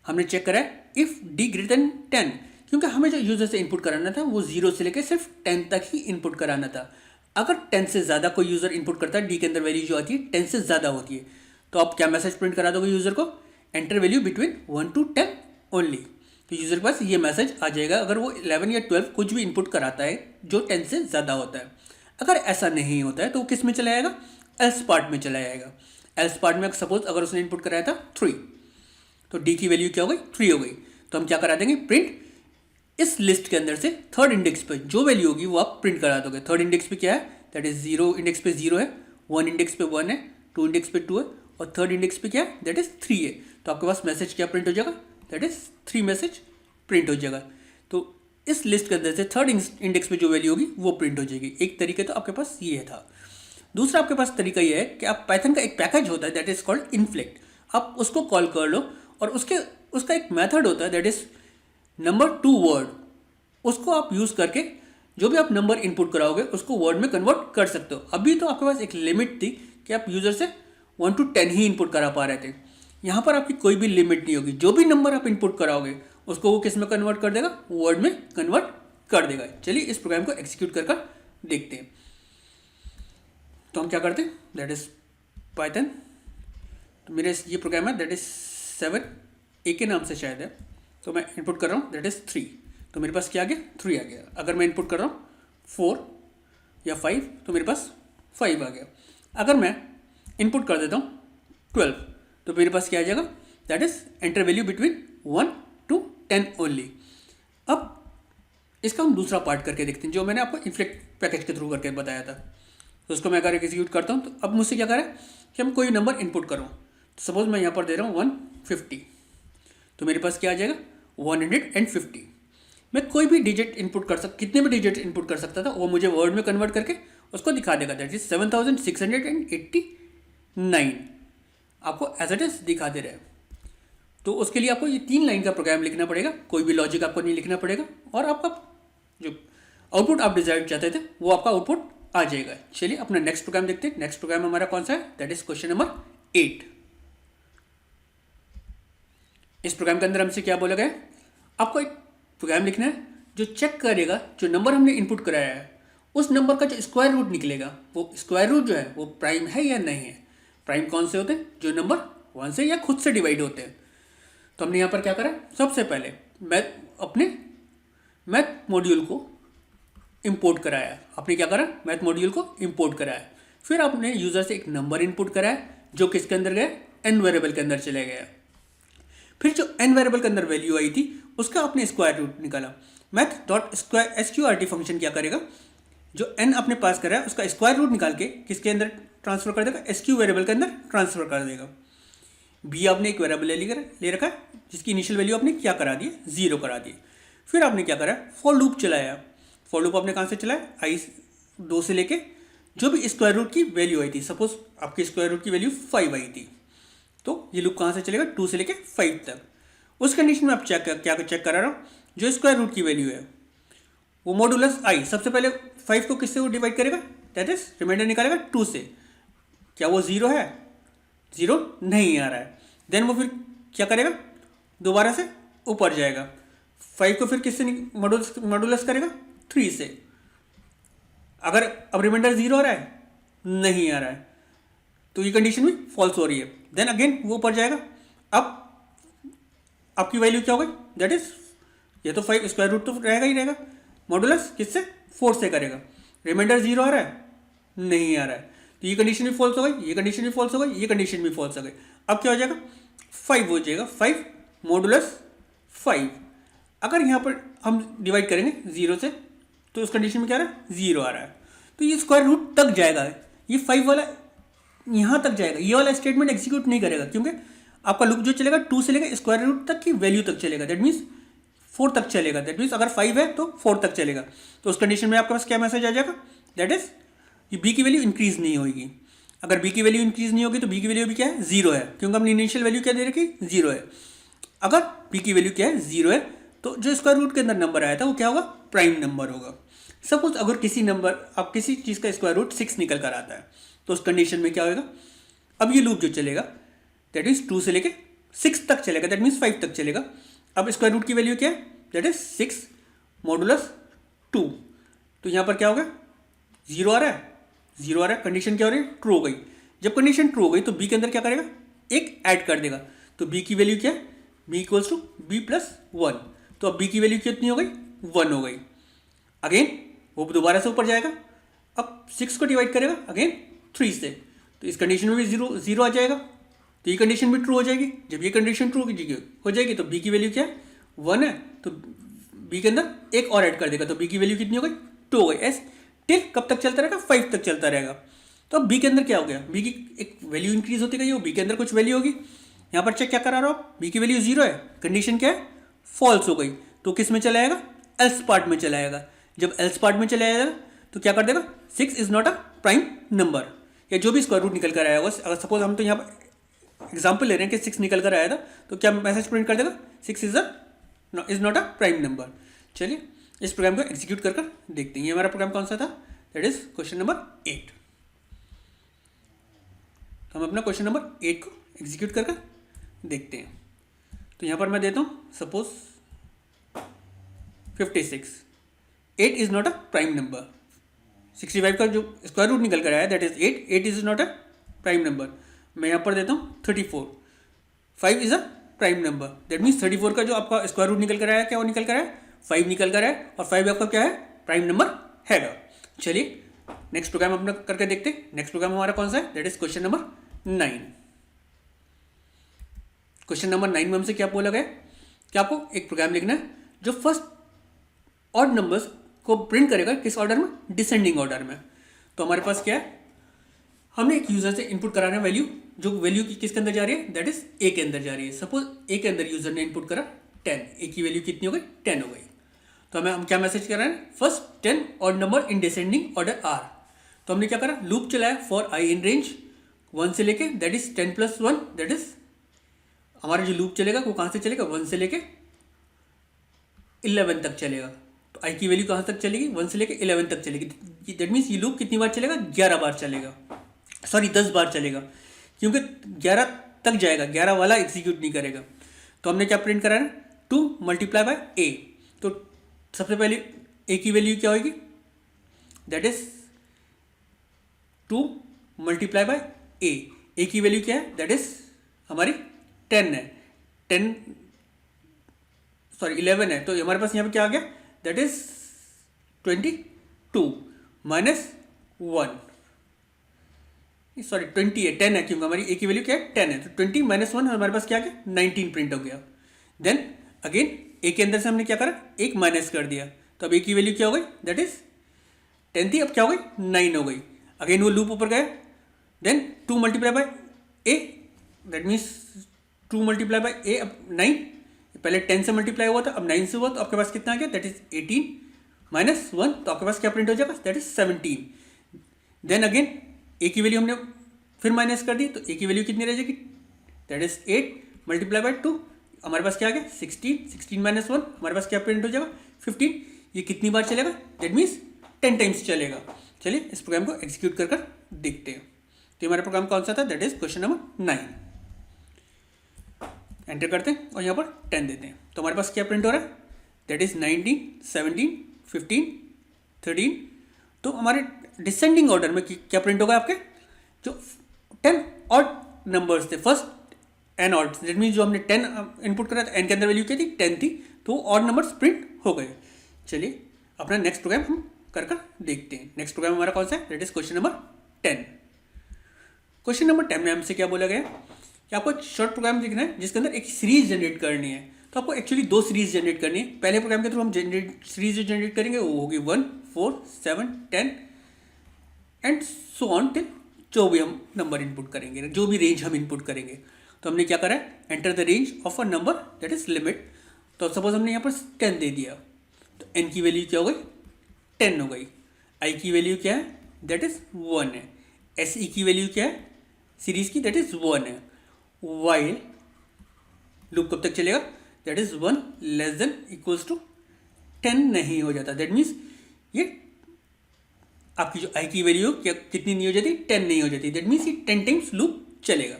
हमने चेक करा इफ़ डी ग्रेटर देन 10, क्योंकि हमें जो यूज़र से इनपुट कराना था वो 0 से लेकर सिर्फ 10 तक ही इनपुट कराना था। अगर 10 से ज़्यादा कोई यूज़र इनपुट करता है, डी के अंदर वैल्यू जो आती है 10 से ज़्यादा होती है, तो आप क्या मैसेज प्रिंट करा दोगे यूज़र को, enter value between 1 to 10 only. तो यूज़र के पास ये मैसेज आ जाएगा अगर वो 11 या 12 कुछ भी इनपुट कराता है जो 10 से ज़्यादा होता है। अगर ऐसा नहीं होता है तो वो किस में चला जाएगा, एल्स पार्ट में चला जाएगा। एल्स पार्ट में सपोज अगर उसने इनपुट कराया था 3, तो डी की वैल्यू क्या हो गई, 3 हो गई। तो हम क्या करा देंगे, प्रिंट इस लिस्ट के अंदर से थर्ड इंडेक्स पे जो वैल्यू होगी वो आप प्रिंट करा दोगे। थर्ड इंडेक्स पे क्या है, दैट इज 0 इंडेक्स पे 0 है, 1 इंडेक्स पे 1 है, 2 इंडेक्स पे 2 है और थर्ड इंडेक्स पे क्या है, दैट इज 3 है। तो आपके पास मैसेज क्या प्रिंट हो जाएगा, दैट इज 3 मैसेज प्रिंट हो जाएगा। तो इस लिस्ट के अंदर से थर्ड इंडेक्स पे जो वैल्यू होगी वो प्रिंट हो जाएगी। एक तरीके तो आपके पास ये था। दूसरा आपके पास तरीका ये है कि आप पाइथन का एक पैकेज होता है दैट इज कॉल्ड इनफ्लेक्ट, आप उसको कॉल कर लो और उसका एक मेथड होता है that is number two word, उसको आप यूज़ करके जो भी आप नंबर इनपुट कराओगे उसको वर्ड में कन्वर्ट कर सकते हो। अभी तो आपके पास एक लिमिट थी कि आप यूज़र से 1 to 10 ही इनपुट करा पा रहे थे, यहाँ पर आपकी कोई भी लिमिट नहीं होगी। जो भी नंबर आप इनपुट कराओगे उसको वो किस में कन्वर्ट कर देगा, वर्ड में कन्वर्ट कर देगा। चलिए इस प्रोग्राम को एग्जीक्यूट कर देखते हैं। तो हम क्या करते हैं, दैट इज पाइथन, तो मेरे ये प्रोग्राम है दैट इज 7 ए के नाम से शायद है। तो मैं इनपुट कर रहा हूँ दैट इज 3, तो मेरे पास क्या आ गया, 3 आ गया। अगर मैं इनपुट कर रहा हूँ 4 या 5 तो मेरे पास 5 आ गया। अगर मैं इनपुट कर देता हूँ 12 तो मेरे पास क्या आ जाएगा, that is enter value between 1 to 10 only. अब इसका हम दूसरा पार्ट करके देखते हैं जो मैंने आपको इनफ्लेक्ट पैकेज के थ्रू करके बताया था। तो उसको मैं अगर एग्जीक्यूट करता हूँ तो अब मुझसे क्या करें कि हम कोई नंबर इनपुट करूँ। तो सपोज मैं यहाँ पर दे रहा हूँ 150, तो मेरे पास क्या आ जाएगा 150। मैं कोई भी डिजिट इनपुट कर कितने भी डिजिट इनपुट कर सकता था, वो मुझे वर्ड में कन्वर्ट करके उसको दिखा देगा, दैट इज 7689 आपको एज इट इज दिखा दे रहा है। तो उसके लिए आपको ये 3 लाइन का प्रोग्राम लिखना पड़ेगा, कोई भी लॉजिक आपको नहीं लिखना पड़ेगा और आपका जो आउटपुट आप डिजायर चाहते थे वो आपका आउटपुट आ जाएगा। चलिए अपना नेक्स्ट प्रोग्राम देखते हैं। नेक्स्ट प्रोग्राम हमारा कौन सा है, दैट इज क्वेश्चन नंबर 8। इस प्रोग्राम के अंदर हमसे क्या बोला गया, आपको एक प्रोग्राम लिखना है जो चेक करेगा जो नंबर हमने इनपुट कराया है उस नंबर का जो स्क्वायर रूट निकलेगा वो स्क्वायर रूट जो है वो प्राइम है या नहीं है। प्राइम कौन से होते हैं, जो नंबर 1 से या खुद से डिवाइड होते हैं। तो हमने यहाँ पर क्या करा, सबसे पहले मैं अपने मैथ मॉड्यूल को इंपोर्ट कराया। आपने क्या करा, मैथ मॉड्यूल को इंपोर्ट कराया। फिर आपने यूज़र से एक नंबर इनपुट कराया जो किसके अंदर गया, एन वेरिएबल के अंदर चले गया। फिर जो एन वेरिएबल के अंदर वैल्यू आई थी उसका आपने स्क्वायर रूट निकाला। Math dot square SQRT function क्या करेगा, जो एन आपने पास करा है उसका स्क्वायर रूट निकाल के किसके अंदर ट्रांसफर कर देगा, SQ वेरिएबल के अंदर ट्रांसफर कर देगा। बी आपने एक वेरिएबल ले रखा है जिसकी इनिशियल वैल्यू आपने क्या करा दी, 0 करा दी। फिर आपने क्या करा, फॉर लूप चलाया। फॉर लूप आपने कहाँ से चलाया, i 2 से लेके जो भी स्क्वायर रूट की वैल्यू आई थी, सपोज आपकी स्क्वायर रूट की वैल्यू 5 आई थी, तो ये लूप कहाँ से चलेगा, 2 से लेके 5 तक। उस कंडीशन में आप क्या चेक करा रहा हूँ, जो स्क्वायर रूट की वैल्यू है वो मॉडुलस i, सबसे पहले 5 को किससे वो डिवाइड करेगा, दैट इज रिमाइंडर निकालेगा 2 से। क्या वो 0 है, 0 नहीं आ रहा है। देन वो फिर क्या करेगा, दोबारा से ऊपर जाएगा, 5 को फिर किससे मॉडुलस करेगा, 3 से। अगर अब रिमाइंडर 0 आ रहा है, नहीं आ रहा है, तो ये कंडीशन भी फॉल्स हो रही है। देन अगेन वो ऊपर जाएगा। अब आपकी वैल्यू क्या हो गई, दैट इज ये तो 5 स्क्वायर रूट तो रहेगा ही रहेगा, मॉडुलस किससे, 4 से करेगा। रिमाइंडर 0 आ रहा है, नहीं आ रहा है, तो ये कंडीशन भी फॉल्स हो गई, ये कंडीशन भी फॉल्स हो गई, ये कंडीशन भी फॉल्स हो गई। अब क्या हो जाएगा, 5 हो जाएगा, 5 मॉडुलस 5। अगर यहाँ पर हम डिवाइड करेंगे 0 से तो उस कंडीशन में क्या आ रहा है, 0 आ रहा है, तो ये स्क्वायर रूट तक जाएगा। ये 5 वाला यहाँ तक जाएगा, ये वाला स्टेटमेंट एग्जीक्यूट नहीं करेगा क्योंकि आपका लूप जो चलेगा 2 से लेकर स्क्वायर रूट तक की वैल्यू तक चलेगा, दैट मीन्स 4 तक चलेगा। दैट मीन्स अगर 5 है तो 4 तक चलेगा। तो उस कंडीशन में आपके पास क्या मैसेज आ जाएगा, दैट इज ये बी की वैल्यू इंक्रीज नहीं होगी। अगर बी की वैल्यू इंक्रीज नहीं होगी तो बी की वैल्यू भी क्या है, जीरो है, क्योंकि हमने इनिशियल वैल्यू क्या दे रखी, जीरो है। अगर बी की वैल्यू क्या है, जीरो है, तो जो स्क्वायर रूट के अंदर नंबर आया था वो क्या होगा, प्राइम नंबर होगा। सपोज अगर किसी नंबर, अब किसी चीज़ का स्क्वायर रूट 6 निकल कर आता है, तो उस कंडीशन में क्या होगा, अब ये लूप जो चलेगा दैट मीन्स 2 से लेके 6 तक चलेगा, दैट मीन्स 5 तक चलेगा। अब स्क्वायर रूट की वैल्यू क्या है, दैट इज 6 मॉडुलस 2, तो यहाँ पर क्या होगा, जीरो आ रहा है, जीरो आ रहा है, कंडीशन क्या हो रही है, ट्रू हो गई। जब कंडीशन ट्रू हो गई तो बी के अंदर क्या करेगा, एक ऐड कर देगा, तो बी की वैल्यू क्या है, B equals to B plus 1, तो अब बी की वैल्यू कितनी हो गई, 1 हो गई। अगेन वो दोबारा से ऊपर जाएगा, अब 6 को डिवाइड करेगा अगेन 3 से, तो इस कंडीशन में भी जीरो आ जाएगा, तो ये कंडीशन भी ट्रू हो जाएगी। जब ये कंडीशन ट्रू हो जाएगी तो बी की वैल्यू क्या है, 1 है, तो बी के अंदर एक और ऐड कर देगा, तो बी की वैल्यू कितनी हो गई, 2 हो गई। एस टिल कब तक चलता रहेगा, 5 तक चलता रहेगा। तो अब बी के अंदर क्या हो गया, बी की एक वैल्यू इंक्रीज होती गई, बी के अंदर कुछ वैल्यू होगी। यहाँ पर चेक क्या करा रहा हो आप, बी की वैल्यू जीरो है, कंडीशन क्या है, फॉल्स हो गई, तो किस में चला आएगा, एल्स पार्ट में चला आएगा। जब एल्स पार्ट में चला आएगा तो क्या कर देगा, 6 is not a prime number, या जो भी स्क्वायर रूट निकल कर आया होगा। अगर सपोज हम तो यहाँ पर एग्जाम्पल ले रहे हैं कि 6 निकल कर आया था, तो क्या मैसेज प्रिंट कर देगा, 6 is not a prime number. चलिए इस प्रोग्राम को एग्जीक्यूट कर देखते हैं। ये हमारा प्रोग्राम कौन सा था, दैट इज क्वेश्चन नंबर 8। तो हम अपना क्वेश्चन नंबर 8 को एग्जीक्यूट कर देखते हैं। तो यहाँ पर मैं देता हूँ suppose 56, 8 is not a prime number, 65 का जो स्क्वायर रूट निकल कर आया that is 8 is not a prime number. मैं यहाँ पर देता हूँ 34, 5 is a prime number, that means 34 का जो आपका स्क्वायर रूट निकल कर आया, क्या वो निकल कर आया, 5 निकल कर आया, और 5 आपका क्या है, प्राइम नंबर हैगा। चलिए नेक्स्ट प्रोग्राम अपना करके देखते हैं। नेक्स्ट प्रोग्राम हमारा कौन सा है, that is question number 9। Question number 9 में हमसे क्या बोला गया कि आपको एक प्रोग्राम लिखना है जो फर्स्ट ऑड नंबर्स को प्रिंट करेगा, किस ऑर्डर में, डिसेंडिंग ऑर्डर में। तो हमारे पास क्या है, हमने एक यूजर से इनपुट कराना है वैल्यू, जो वैल्यू किसके अंदर जा रही है, दैट इज ए के अंदर जा रही है। सपोज ए के अंदर यूजर ने इनपुट करा 10, ए की वैल्यू कितनी हो गई, 10 हो गई। तो हम क्या मैसेज कर रहे हैं, first 10 odd number in descending order are. तो हमने क्या करा, लूप चलाया फॉर आई इन रेंज 1 से लेके that is 10 plus 1, that is हमारा जो लूप चलेगा वो कहाँ से चलेगा, 1 से लेके 11 तक चलेगा। तो आई की वैल्यू कहाँ तक चलेगी, 1 से लेके 11 तक चलेगी, दैट मीन्स ये लूप कितनी बार चलेगा, 11 बार चलेगा, सॉरी 10 बार चलेगा, क्योंकि 11 तक जाएगा, 11 वाला एग्जीक्यूट नहीं करेगा। तो हमने क्या प्रिंट करा है, 2 मल्टीप्लाई बाय ए। तो सबसे पहले ए की वैल्यू क्या होगी, दैट इज 2 मल्टीप्लाई बाय ए। ए की वैल्यू क्या है, दैट इज हमारी 10 है, 11 है, तो हमारे पास यहाँ पे क्या आ गया, दैट इज 22 माइनस 1, सॉरी 20 है, 10 है, क्योंकि हमारी ए की वैल्यू क्या है, 10 है, तो 20 माइनस 1 हमारे पास क्या आ गया, 19 प्रिंट हो गया। देन अगेन ए के अंदर से हमने क्या करा, एक माइनस कर दिया, तो अब ए की वैल्यू क्या हो गई, दैट इज 10 थी, अब क्या हो गई, 9 हो गई। अगेन वो लूप ऊपर गया, then 2 multiply by a, that means 2 multiply by a, अब 9, पहले 10 से मल्टीप्लाई हुआ था, अब 9 से हुआ, तो आपके पास कितना आ गया, दैट इज 18 माइनस 1, तो आपके पास क्या प्रिंट हो जाएगा, दैट इज 17। देन अगेन ए की वैल्यू हमने फिर माइनस कर दी, तो ए की वैल्यू कितनी रह जाएगी, दैट इज 8 मल्टीप्लाई बाय 2, हमारे पास क्या आ गया, 16 माइनस 1, हमारे पास क्या प्रिंट हो जाएगा, 15। ये कितनी बार चलेगा, दैट मीन्स 10 टाइम्स चलेगा। चलिए इस प्रोग्राम को एग्जीक्यूट कर देखते हैं। तो हमारा प्रोग्राम कौन सा था, that is question number 9। Enter करते हैं और यहाँ पर 10 देते हैं, तो हमारे पास क्या प्रिंट हो रहा है, दैट इज 19, 17, 15, 13। तो हमारे डिसेंडिंग ऑर्डर में क्या प्रिंट होगा, आपके जो 10 ऑड नंबर्स थे, first N odd, that means जो हमने 10 इनपुट करा था, एन के अंदर वैल्यू क्या थी, 10 थी, तो ऑड नंबर्स प्रिंट हो गए। चलिए अपना नेक्स्ट प्रोग्राम हम कर देखते हैं। नेक्स्ट प्रोग्राम हमारा कौन सा है, that is question number 10। Question number 10 में हमसे क्या बोला गया कि आपको एक शॉर्ट प्रोग्राम लिखना है जिसके अंदर एक सीरीज जनरेट करनी है। तो आपको एक्चुअली 2 सीरीज जनरेट करनी है। पहले प्रोग्राम के थ्रू हम सीरीज जो जनरेट करेंगे वो होगी 1, 4, 7, 10 एंड सो ऑन टिल जो भी हम नंबर इनपुट करेंगे, जो भी रेंज हम इनपुट करेंगे। तो हमने क्या करा है, enter the range of a number that is limit. तो सपोज हमने यहाँ पर 10 दे दिया, तो एन की वैल्यू क्या हो गई, 10 हो गई। आई की वैल्यू क्या है, दैट इज 1 है। एस ई की वैल्यू क्या है सीरीज की, दैट इज 1 है। वाइल लूप कब तक चलेगा, that is 1 less than equals to 10 नहीं हो जाता। दैट मीन्स ये आपकी जो आई की वैल्यू क्या कितनी नहीं हो जाती, 10 नहीं हो जाती। दैट मीन्स ये 10 टाइम्स लूप चलेगा।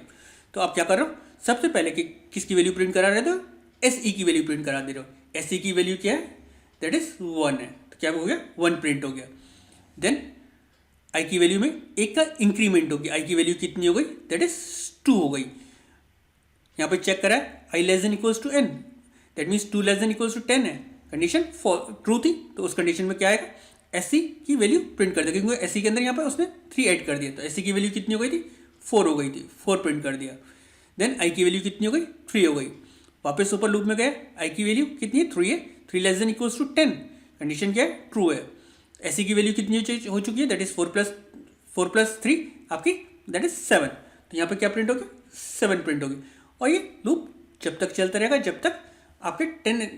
तो आप क्या कर रहे हो, सबसे पहले कि किसकी वैल्यू प्रिंट करा रहे थे, एस ई की वैल्यू प्रिंट करा दे रहे हो। एस ई की वैल्यू क्या है, दैट इज 1 है। तो क्या हो गया, 1 प्रिंट हो गया। देन आई की वैल्यू में एक का इंक्रीमेंट होगी, आई की वैल्यू कितनी हो गई, दैट इज 2 हो गई। यहाँ पे चेक करा है i less than equals to n, that means 2 less than equals to 10 है। कंडीशन ट्रू थी, तो उस कंडीशन में क्या आएगा, एस सी की वैल्यू प्रिंट कर देगा, क्योंकि एस सी के अंदर यहाँ पे उसने 3 ऐड कर दिया। तो एस सी की वैल्यू कितनी हो गई थी, 4 हो गई थी, 4 प्रिंट कर दिया। देन आई की वैल्यू कितनी हो गई, 3 हो गई। वापस ऊपर लूप में गए, आई की वैल्यू कितनी है, 3 है। 3 less than equals to 10, condition क्या है, ट्रू है। एस सी की वैल्यू कितनी हो चुकी है, दैट इज 4 प्लस 3 आपकी, दैट इज 7। तो यहाँ पे क्या प्रिंट हो गया, 7 प्रिंट हो गई। और ये लूप जब तक चलता रहेगा जब तक आपके 10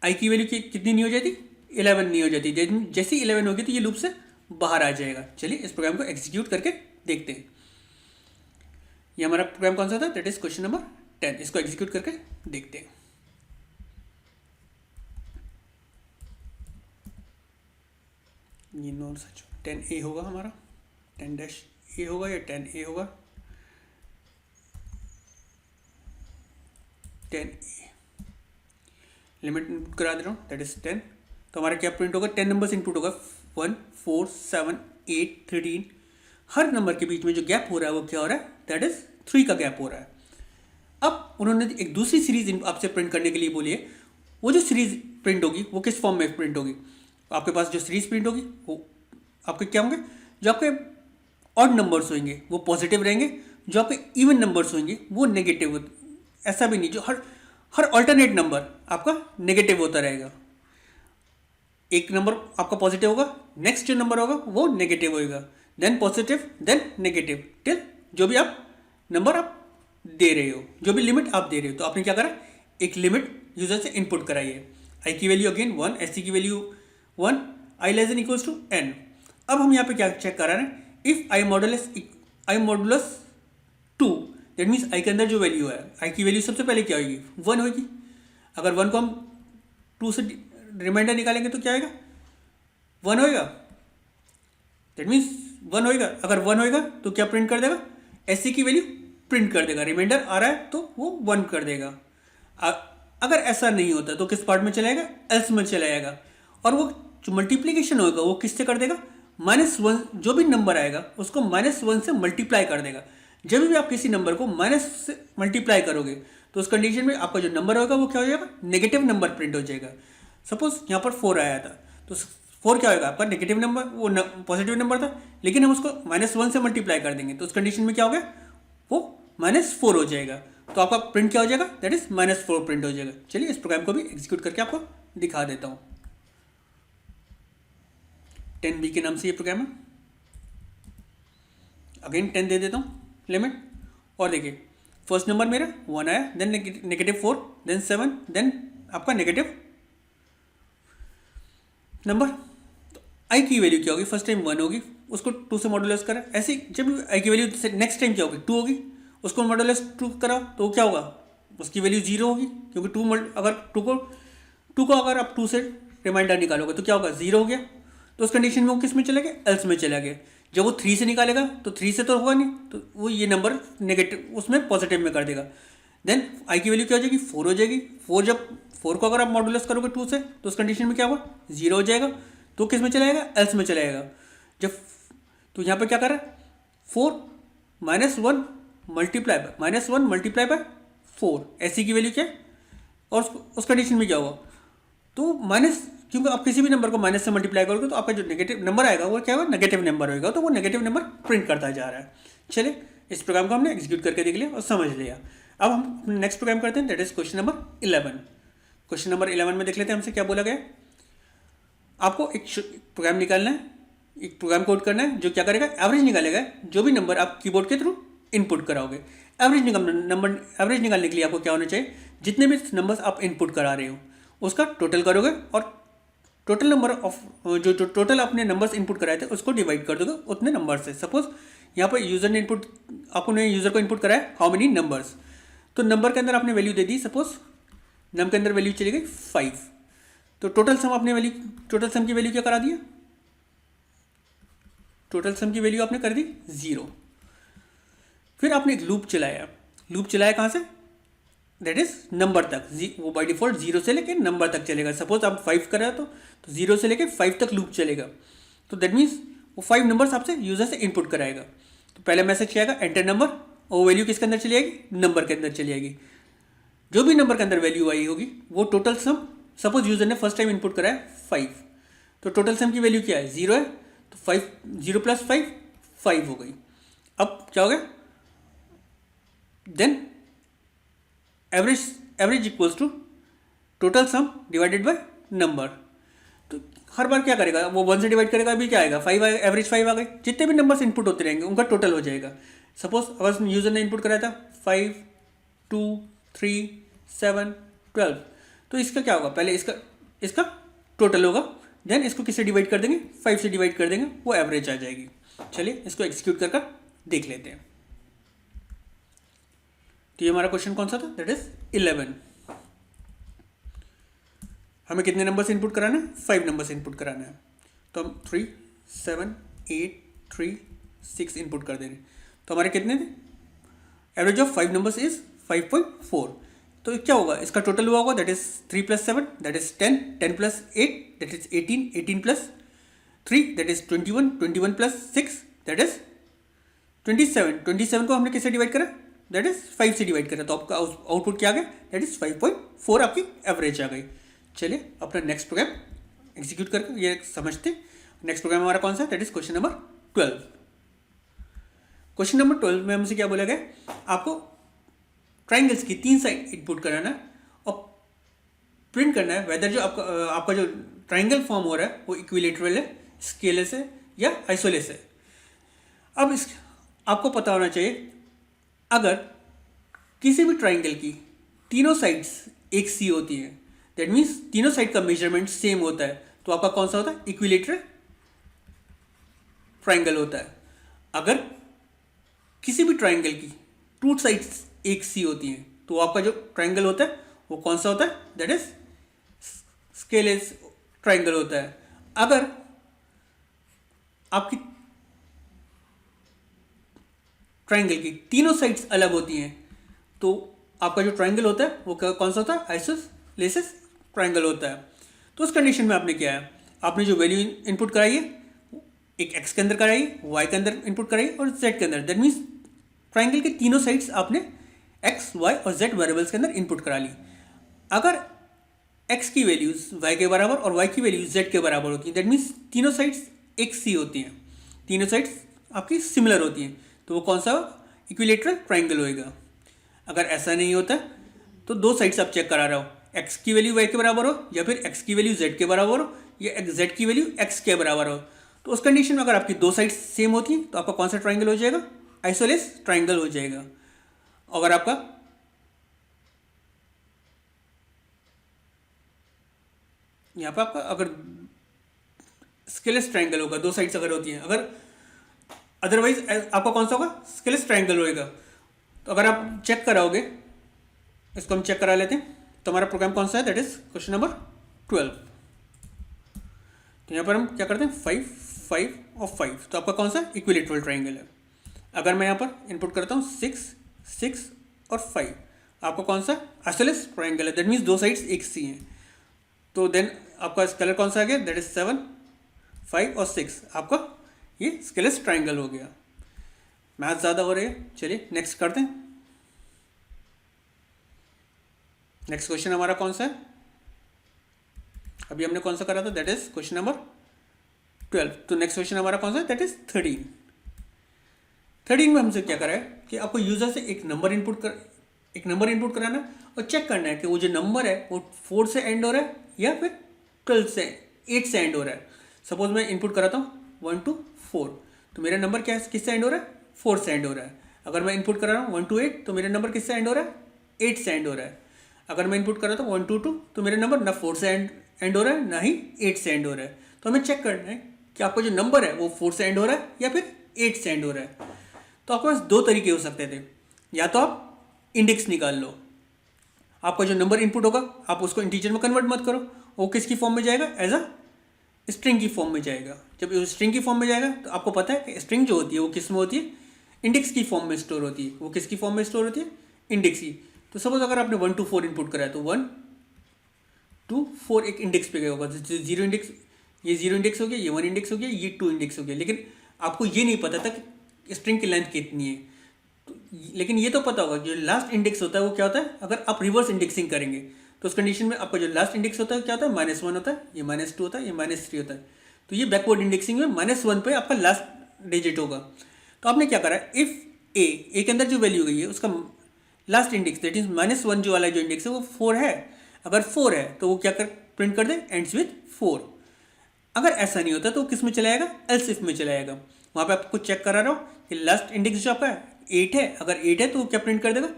आई की वैल्यू कितनी नहीं हो जाती, 11 नहीं हो जाती। जैसे ही 11 होगी तो ये लूप से बाहर आ जाएगा। चलिए इस प्रोग्राम को एग्जीक्यूट करके देखते हैं। ये हमारा प्रोग्राम कौन सा था, दैट इज क्वेश्चन नंबर 10। इसको एग्जीक्यूट करके देखते हैं। ये नॉन सच 10A होगा हमारा, 10-A होगा या 10A होगा, 10A लिमिट इनपुट करा दे रहा हूँ, दैट इज 10। तो हमारा क्या प्रिंट होगा, 10 नंबर्स इनपुट होगा, 1 4 7 8 13। हर नंबर के बीच में जो गैप हो रहा है वो क्या हो रहा है, दैट इज 3 का गैप हो रहा है। अब उन्होंने एक दूसरी सीरीज आपसे प्रिंट करने के लिए बोली है। वो जो सीरीज प्रिंट होगी वो किस फॉर्म में प्रिंट होगी, आपके पास जो सीरीज प्रिंट होगी वो आपके क्या होंगे, जो आपके ऑड नंबर्स होंगे वो पॉजिटिव रहेंगे, जो आपके इवन नंबर्स होंगे वो नेगेटिव। ऐसा भी नहीं जो हर ऑल्टरनेट नंबर आपका नेगेटिव होता रहेगा। एक नंबर आपका पॉजिटिव होगा, नेक्स्ट जो नंबर होगा वो नेगेटिव होगा, then positive then negative, till जो भी आप नंबर आप दे रहे हो, जो भी लिमिट आप दे रहे हो। तो आपने क्या करा, एक लिमिट यूजर से इनपुट कराई है। आई की वैल्यू अगेन 1, एस सी की value 1, I less than equals to N. अब हम यहाँ पे क्या चेक कर रहे हैं, if I modulus 2, that means I के अंदर जो वैल्यू है, आई की वैल्यू सबसे पहले क्या होगी, 1 होगी। अगर 1 को हम 2 से रिमाइंडर निकालेंगे तो क्या आएगा, 1 होएगा, दैट मीन्स 1 होएगा। अगर 1 होएगा तो क्या प्रिंट कर देगा, एस सी की वैल्यू प्रिंट कर देगा। रिमाइंडर आ रहा है तो वो 1 कर देगा। अगर ऐसा नहीं होता तो किस पार्ट में चलाएगा, एल्स में चलाएगा। और वो जो मल्टीप्लीकेशन होगा वो किससे कर देगा, -1, जो भी नंबर आएगा उसको -1 से मल्टीप्लाई कर देगा। जब भी आप किसी नंबर को माइनस से मल्टीप्लाई करोगे तो उस कंडीशन में आपका जो नंबर होगा वो क्या हो जाएगा, नेगेटिव नंबर प्रिंट हो जाएगा। सपोज यहाँ पर 4 आया था तो 4 क्या होगा, आपका नेगेटिव नंबर, वो पॉजिटिव नंबर था, लेकिन हम उसको -1 से मल्टीप्लाई कर देंगे तो उस कंडीशन में क्या हो गया, वो -4 हो जाएगा। तो आपका प्रिंट क्या हो जाएगा, दैट इज -4 प्रिंट हो जाएगा। चलिए इस प्रोग्राम को भी एग्जीक्यूट करके आपको दिखा देता हूँ। 10B के नाम से ये प्रोग्राम है। अगेन 10 दे देता हूँ लिमिट, और देखिए फर्स्ट नंबर मेरा 1 आया, देन -4, देन 7, देन आपका नेगेटिव नंबर। तो आई की वैल्यू क्या होगी, फर्स्ट टाइम 1 होगी, उसको 2 से मॉडुलस करा। ऐसे जब आई की वैल्यू नेक्स्ट टाइम क्या होगी, 2 होगी, उसको मॉडुलस 2 करा तो क्या होगा, उसकी वैल्यू 0 होगी, क्योंकि 2 को अगर आप 2 से रिमाइंडर निकालोगे तो क्या होगा, 0 हो गया। तो उस कंडीशन में वो किस में चला गया, एल्स में चला गया। जब वो 3 से निकालेगा तो 3 से तो होगा नहीं, तो वो ये नंबर नेगेटिव उसमें पॉजिटिव में कर देगा। देन आई की वैल्यू क्या हो जाएगी, 4 हो जाएगी। 4 को अगर आप मॉडुलस करोगे 2 से तो उस कंडीशन में क्या होगा, 0 हो जाएगा। तो किस में चलाएगा, एल्स में चलाएगा। जब तो यहाँ पर क्या कर रहा है, 4 -1 मल्टीप्लाई बाय 4, ऐसी की वैल्यू क्या है, और उस कंडीशन में क्या होगा, तो माइनस, क्योंकि आप किसी भी नंबर को माइनस से मल्टीप्लाई करोगे तो आपका जो नेगेटिव नंबर आएगा वो क्या होगा, नेगेटिव नंबर होगा। तो वो नेगेटिव नंबर प्रिंट करता जा रहा है। चलिए इस प्रोग्राम को हमने एग्जीक्यूट करके देख लिया और समझ लिया। अब हम नेक्स्ट प्रोग्राम करते हैं, that is question number 11। Question number 11 में देख लेते हैं हमसे क्या बोला गया। आपको एक प्रोग्राम निकालना है, एक प्रोग्राम कोड करना है जो क्या करेगा, एवरेज निकालेगा जो भी नंबर आप कीबोर्ड के थ्रू इनपुट कराओगे। एवरेज निकालने के लिए आपको क्या होना चाहिए, जितने भी नंबर्स आप इनपुट करा रहे हो उसका टोटल करोगे और टोटल नंबर ऑफ जो टोटल आपने नंबर्स इनपुट कराए थे उसको डिवाइड कर दोगे उतने नंबर से। सपोज यहाँ पर यूज़र ने इनपुट, आपने यूज़र को इनपुट कराया हाउ मेनी नंबर्स, तो नंबर के अंदर आपने वैल्यू दे दी, सपोज नम के अंदर वैल्यू चली गई 5, तो टोटल सम आपने वैल्यू, टोटल सम की वैल्यू क्या करा दिया, टोटल सम की वैल्यू आपने कर दी 0। फिर आपने एक लूप चलाया, लूप चलाया कहाँ से, दैट इज नंबर तक, वो बाय डिफॉल्ट 0 से लेके नंबर तक चलेगा। सपोज आप 5 करा तो 0 से लेके 5 तक लूप चलेगा, तो दैट मीन्स वो 5 नंबर्स आपसे यूजर से इनपुट कराएगा। तो पहला मैसेज क्या आएगा, एंटर नंबर, और वैल्यू किसके अंदर चली आएगी, नंबर के अंदर चली आएगी। जो भी नंबर के अंदर वैल्यू आई होगी वो टोटल सम, सपोज यूजर ने फर्स्ट टाइम इनपुट कराया 5, तो टोटल सम की वैल्यू क्या है, 0 है, तो 5 0 प्लस 5 5 हो गई। अब क्या हो गया, then average equals to total sum divided by number. तो हर बार क्या करेगा वो 1 से डिवाइड करेगा, अभी क्या आएगा 5 आएगा, एवरेज 5 आ गई। जितने भी नंबर्स इनपुट होते रहेंगे उनका टोटल हो जाएगा। सपोज अगर यूजर ने इनपुट कराया था 5 2 3 7 12, तो इसका क्या होगा, पहले इसका टोटल होगा, देन इसको किससे डिवाइड कर देंगे, 5 से डिवाइड कर देंगे, वो एवरेज आ जाएगी। चलिए इसको एग्जीक्यूट कर देख लेते हैं। तो ये हमारा क्वेश्चन कौन सा था, दैट इज 11। हमें कितने नंबर्स इनपुट कराना है, 5 नंबर्स इनपुट कराना है। तो हम 3 7 8 3 6 इनपुट कर दे रहे हैं। तो हमारे कितने थे, एवरेज ऑफ 5 नंबर्स इज 5.4। तो क्या होगा, इसका टोटल हुआ होगा, that is 3 plus 7 that is 10, 10 plus 8 that is 18, 18 plus 3 that is 21, 21 plus 6 that is 27, 27 को हमने किससे डिवाइड करा, दैट इज 5 से डिवाइड करा, तो आपका आउटपुट क्या आ गया, दैट इज 5.4 आपकी एवरेज आ गई। चलिए अपना नेक्स्ट प्रोग्राम एग्जीक्यूट करके ये समझते। नेक्स्ट प्रोग्राम हमारा कौन सा, that is question number 12। Question number 12 में हमसे क्या बोला गया, आपको ट्राइंगल्स की 3 साइड इनपुट कराना है और प्रिंट करना है वेदर जो आपका जो ट्राइंगल फॉर्म हो रहा है वो इक्विलेटरल है, स्केलस है या आइसोलेस है। अब इस आपको पता होना चाहिए, अगर किसी भी ट्राइंगल की तीनों साइड्स एक सी होती हैं, दैट मीन्स तीनों साइड का मेजरमेंट सेम होता है, तो आपका कौन सा होता है, इक्विलेटरल ट्राइंगल होता है। अगर किसी भी ट्राइंगल की टू साइड्स एक सी होती हैं, तो आपका जो ट्राइंगल होता है वो कौन सा होता है, दैट इज स्केलस ट्राइंगल होता है। अगर आपकी ट्राइंगल की तीनों साइड्स अलग होती हैं, तो आपका जो ट्राइंगल होता है वो कौन सा होता है, आइसोलेस ट्राइंगल होता है। तो उस कंडीशन में आपने क्या है, आपने जो वैल्यू इनपुट कराई है एक एक्स के अंदर कराई, वाई के अंदर इनपुट कराई और जेड के अंदर, दैट मीन्स ट्राइंगल के तीनों साइड्स आपने एक्स वाई और जेड वेरिएबल्स के अंदर इनपुट करा ली। अगर एक्स की वैल्यूज वाई के बराबर और वाई की वैल्यूज जेड के बराबर होती हैं, दैट मीन्स तीनों साइड्स एक सी होती हैं, तीनों साइड्स आपकी सिमिलर होती हैं, तो वो कौन सा इक्विलेटरल ट्राइंगल होएगा। अगर ऐसा नहीं होता तो दो साइड्स आप चेक करा रहे हो, एक्स की वैल्यू वाई के बराबर हो या फिर एक्स की वैल्यू जेड के बराबर हो या जेड की वैल्यू एक्स के बराबर हो, तो उस कंडीशन में अगर आपकी दो साइड्स सेम होती हैं तो आपका कौन सा ट्राइंगल हो जाएगा, आइसोलेस ट्राइंगल हो जाएगा। अगर आपका यहाँ पर आपका अगर स्केलस ट्राइंगल होगा, दो साइड्स अगर होती हैं, अगर अदरवाइज आपका कौन सा होगा, स्केलस ट्राइंगल होएगा। तो अगर आप चेक कराओगे, इसको हम चेक करा लेते हैं, तो हमारा प्रोग्राम कौन सा है, दैट इज क्वेश्चन नंबर 12। तो यहाँ पर हम क्या करते हैं, 5 5 और 5, तो आपका कौन सा इक्विलेटरल ट्राइंगल है। अगर मैं यहाँ पर इनपुट करता हूँ 6 6 और 5, आपका कौन सा आइसोलेस ट्राइंगल है, दैट मीन्स दो साइड्स एक सी हैं। तो देन आपका स्केलर कौन सा आ गया, दैट इज 7 5 और 6, आपका ये स्केलस ट्राइंगल हो गया। मैथ ज़्यादा हो रही है, चलिए नेक्स्ट करते हैं। नेक्स्ट क्वेश्चन हमारा कौन सा है, अभी हमने कौन सा करा था, दैट इज क्वेश्चन नंबर 12। तो नेक्स्ट क्वेश्चन हमारा कौन सा है, दैट इज 13। 13 में हमसे क्या करा है कि आपको यूजर से एक नंबर इनपुट कराना और चेक करना है कि वो जो नंबर है वो 4 से एंड हो रहा है या फिर 8 से एंड हो रहा है। सपोज मैं इनपुट कराता हूँ 1 to 4, तो मेरा नंबर क्या है, किससे एंड हो रहा है, 4 से एंड हो रहा है। अगर मैं इनपुट करा रहा हूँ 1 to 8, तो मेरा नंबर किससे एंड हो रहा है, 8 से एंड हो रहा है। अगर मैं इनपुट कर रहा था 1 to 2, तो मेरा नंबर ना 4 से एंड हो रहा है ना ही 8 से एंड हो रहा है। तो हमें चेक करना है कि आपका जो नंबर है वो 4 से एंड हो रहा है या फिर 8 से एंड हो रहा है। तो आपके पास दो तरीके हो सकते थे, या तो आप इंडेक्स निकाल लो, आपका जो नंबर इनपुट होगा आप उसको इंटीजर में कन्वर्ट मत करो, वो किसकी फॉर्म में जाएगा, एज अ स्ट्रिंग की फॉर्म में जाएगा। जब स्ट्रिंग की फॉर्म में जाएगा तो आपको पता है कि स्ट्रिंग जो होती है वो किस में होती है, इंडेक्स की फॉर्म में स्टोर होती है। वो किसकी फॉर्म में स्टोर होती है, इंडेक्स की। तो सपोज अगर आपने 1 to 4 इनपुट करा है तो 1 to 4 एक इंडेक्स पे गया होगा, तो जीरो इंडेक्स, ये 0 इंडेक्स हो गया, ये 1 इंडेक्स हो गया, ये 2 इंडेक्स हो गया। लेकिन आपको ये नहीं पता था कि स्ट्रिंग की लेंथ कितनी है। तो लेकिन ये तो पता होगा जो लास्ट इंडेक्स होता है वो क्या होता है, अगर आप रिवर्स इंडेक्सिंग करेंगे तो उस कंडीशन में आपका जो लास्ट इंडेक्स होता है क्या होता है, -1 होता है, ये -2 होता है, ये -3 होता है। तो ये बैकवर्ड इंडेक्सिंग में -1 पे आपका लास्ट डिजिट होगा। तो आपने क्या करा, इफ ए के अंदर जो वैल्यू गई है उसका लास्ट इंडेक्स दैट इज -1 जो वाला जो इंडेक्स है वो 4 है। अगर 4 है तो वो क्या कर प्रिंट कर दे, एंड्स विथ 4। अगर ऐसा नहीं होता तो किस में चला जाएगा, एल्स इफ में चला जाएगा। वहाँ पे आपको चेक करा रहा हूँ कि लास्ट इंडेक्स जो आपका 8 है, अगर 8 है तो वो क्या प्रिंट कर देगा,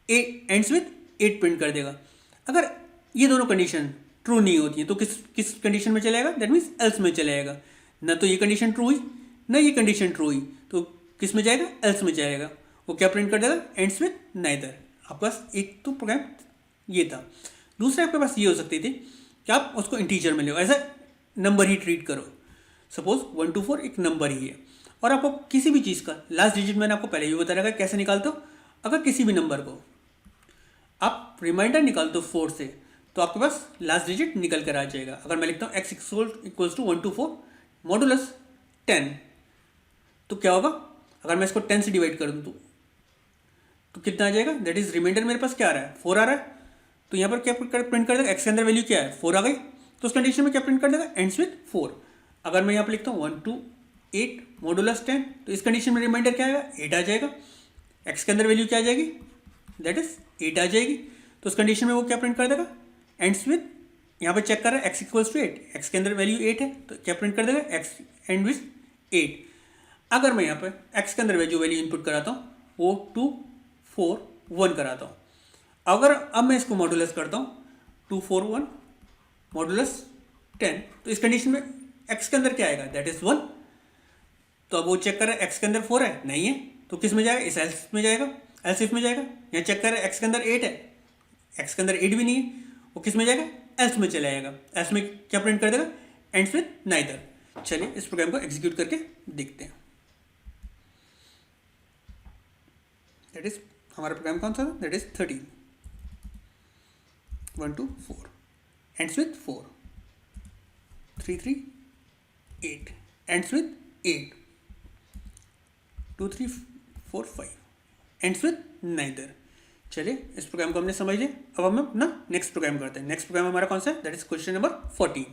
8 एंड्स विथ 8 प्रिंट कर देगा। अगर ये दोनों कंडीशन ट्रू नहीं होती है तो किस कंडीशन में चलेगा, दैट मीन्स एल्स में चलेगा। ना तो ये कंडीशन ट्रू हुई ना ये कंडीशन ट्रू हुई, तो किस में जाएगा, एल्स में जाएगा। वो क्या प्रिंट कर देगा, एंड्स विथ नाइदर। आपके पास एक तो प्रोग्राम ये था। दूसरा आपके पास ये हो सकती थी कि आप उसको इंटीजर में लो, ऐसा नंबर ही ट्रीट करो। सपोज 1 to 4 एक नंबर ही है और आपको किसी भी चीज़ का लास्ट डिजिट मैंने आपको पहले ही बता रखा है कैसे निकालते हो। अगर किसी भी नंबर को आप रिमाइंडर निकालते हो 4 से तो आपके पास लास्ट डिजिट निकल कर आ जाएगा। अगर मैं लिखता हूँ x equals to 1 to 4 modulus 10, तो क्या होगा, अगर मैं इसको 10 से डिवाइड कर दूँ तो कितना आ जाएगा, दैट इज रिमाइंडर मेरे पास क्या आ रहा है, 4 आ रहा है। तो यहाँ पर क्या प्रिंट कर देगा, x के अंदर वैल्यू क्या है, 4 आ गई। तो उस कंडीशन में क्या प्रिंट कर देगा, एंड्स विथ 4। अगर मैं यहाँ पर लिखता हूँ 1 to 8 मॉडुलस 10, तो इस कंडीशन में रिमाइंडर क्या आएगा, 8 आ जाएगा। x के अंदर वैल्यू क्या आ जाएगी, दैट इज 8 आ जाएगी। तो उस कंडीशन में वो क्या प्रिंट कर देगा, एंड्स विथ, यहाँ पे चेक कर रहा है x इक्वल्स टू 8, x के अंदर वैल्यू 8 है तो क्या प्रिंट कर देगा, x एंड विथ 8। अगर मैं यहाँ पे x के अंदर जो वैल्यू इनपुट कराता हूँ वो 2 4 1 कराता हूँ। अगर अब मैं इसको मॉडुलस करता हूँ 2 4 1 मॉडुलस 10, तो इस कंडीशन में x के अंदर क्या आएगा, दैट इज 1। तो अब वो चेक कर रहा है x के अंदर 4 है, नहीं है, तो किस में जाएगा, इस एल्स में जाएगा, एल्स इफ में जाएगा। यहाँ चेक कर रहा है x के अंदर 8 है, x के अंदर 8 भी नहीं है, वो किस में जाएगा, एल्स में चला जाएगा। एल्स में क्या प्रिंट कर देगा, एंड्स विथ नाइदर। चलिए इस प्रोग्राम को एग्जीक्यूट करके देखते हैं। दैट इज हमारा प्रोग्राम कौन सा था, that is 13 1 to 4 ends with 4 3 3 8 ends with 8 2 3 4 5 ends with neither. चलिए इस प्रोग्राम को हमने समझ लिया। अब हम अपना नेक्स्ट प्रोग्राम करते हैं। नेक्स्ट प्रोग्राम हमारा कौन सा है, that is question number 14।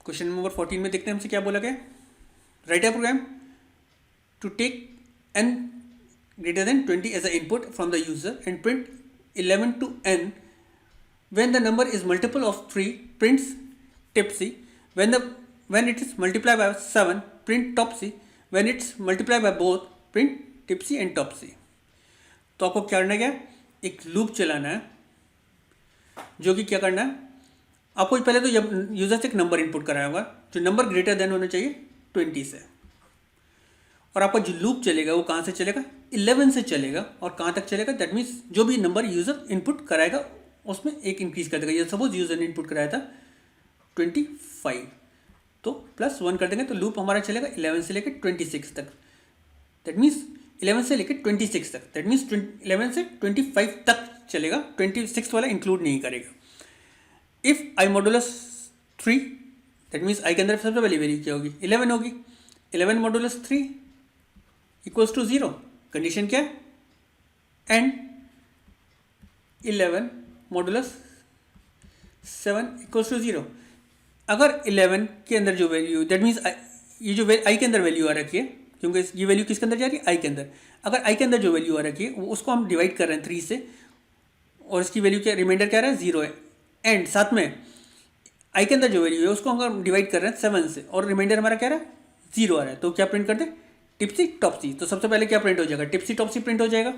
Question number 14 में देखते हैं हमसे क्या बोला गया, write a program to take n greater than 20 as an input from the user and print 11 to n when the number is multiple of 3 prints tipsy, when it is multiplied by 7 print topsy, when it's multiplied by both print tipsy and topsy। तो आपको क्या करना है, क्या एक loop चलाना है जो कि क्या करना है, आपको पहले तो यूजर से एक नंबर इनपुट कराया होगा जो नंबर ग्रेटर देन होना चाहिए 20 से, और आपका जो लूप चलेगा वो कहाँ से चलेगा, 11 से चलेगा। और कहाँ तक चलेगा, दैट मीन्स जो भी नंबर यूज़र इनपुट कराएगा उसमें एक इंक्रीज कर देगा। ये सपोज यूज़र ने इनपुट कराया था 25 तो +1 कर देंगे तो लूप हमारा चलेगा 11 से लेकर 26 तक। दैट मीन्स 11 से लेकर 26 तक, दैट मीन्स 11 से 25 तक चलेगा, 26 वाला इंक्लूड नहीं करेगा। If I modulus 3, that means I के अंदर सबसे पहली वैल्यू क्या होगी, 11 होगी। 11 मॉडुलस 3 इक्वल्स टू 0, कंडीशन क्या है, एंड 11 मॉडुलस 7 इक्वल्स टू 0। अगर 11 के अंदर जो वैल्यू, दैट मीन्स ये जो आई के अंदर वैल्यू आ रखी है, क्योंकि ये वैल्यू किसके अंदर जा रही है, आई के अंदर। अगर आई के अंदर जो वैल्यू आ रखी है उसको हम डिवाइड कर रहे हैं 3 से, और इसकी वैल्यू क्या, रिमाइंडर क्या रहा है, 0 है। एंड साथ में आई के अंदर जो वैल्यू है उसको हम डिवाइड कर रहे हैं 7 से, और रिमाइंडर हमारा क्या रहा है, 0 आ रहा है। तो क्या प्रिंट कर दे, टिप्सी टॉपसी। तो सबसे पहले क्या प्रिंट हो जाएगा, टिप्सी टॉपसी प्रिंट हो जाएगा।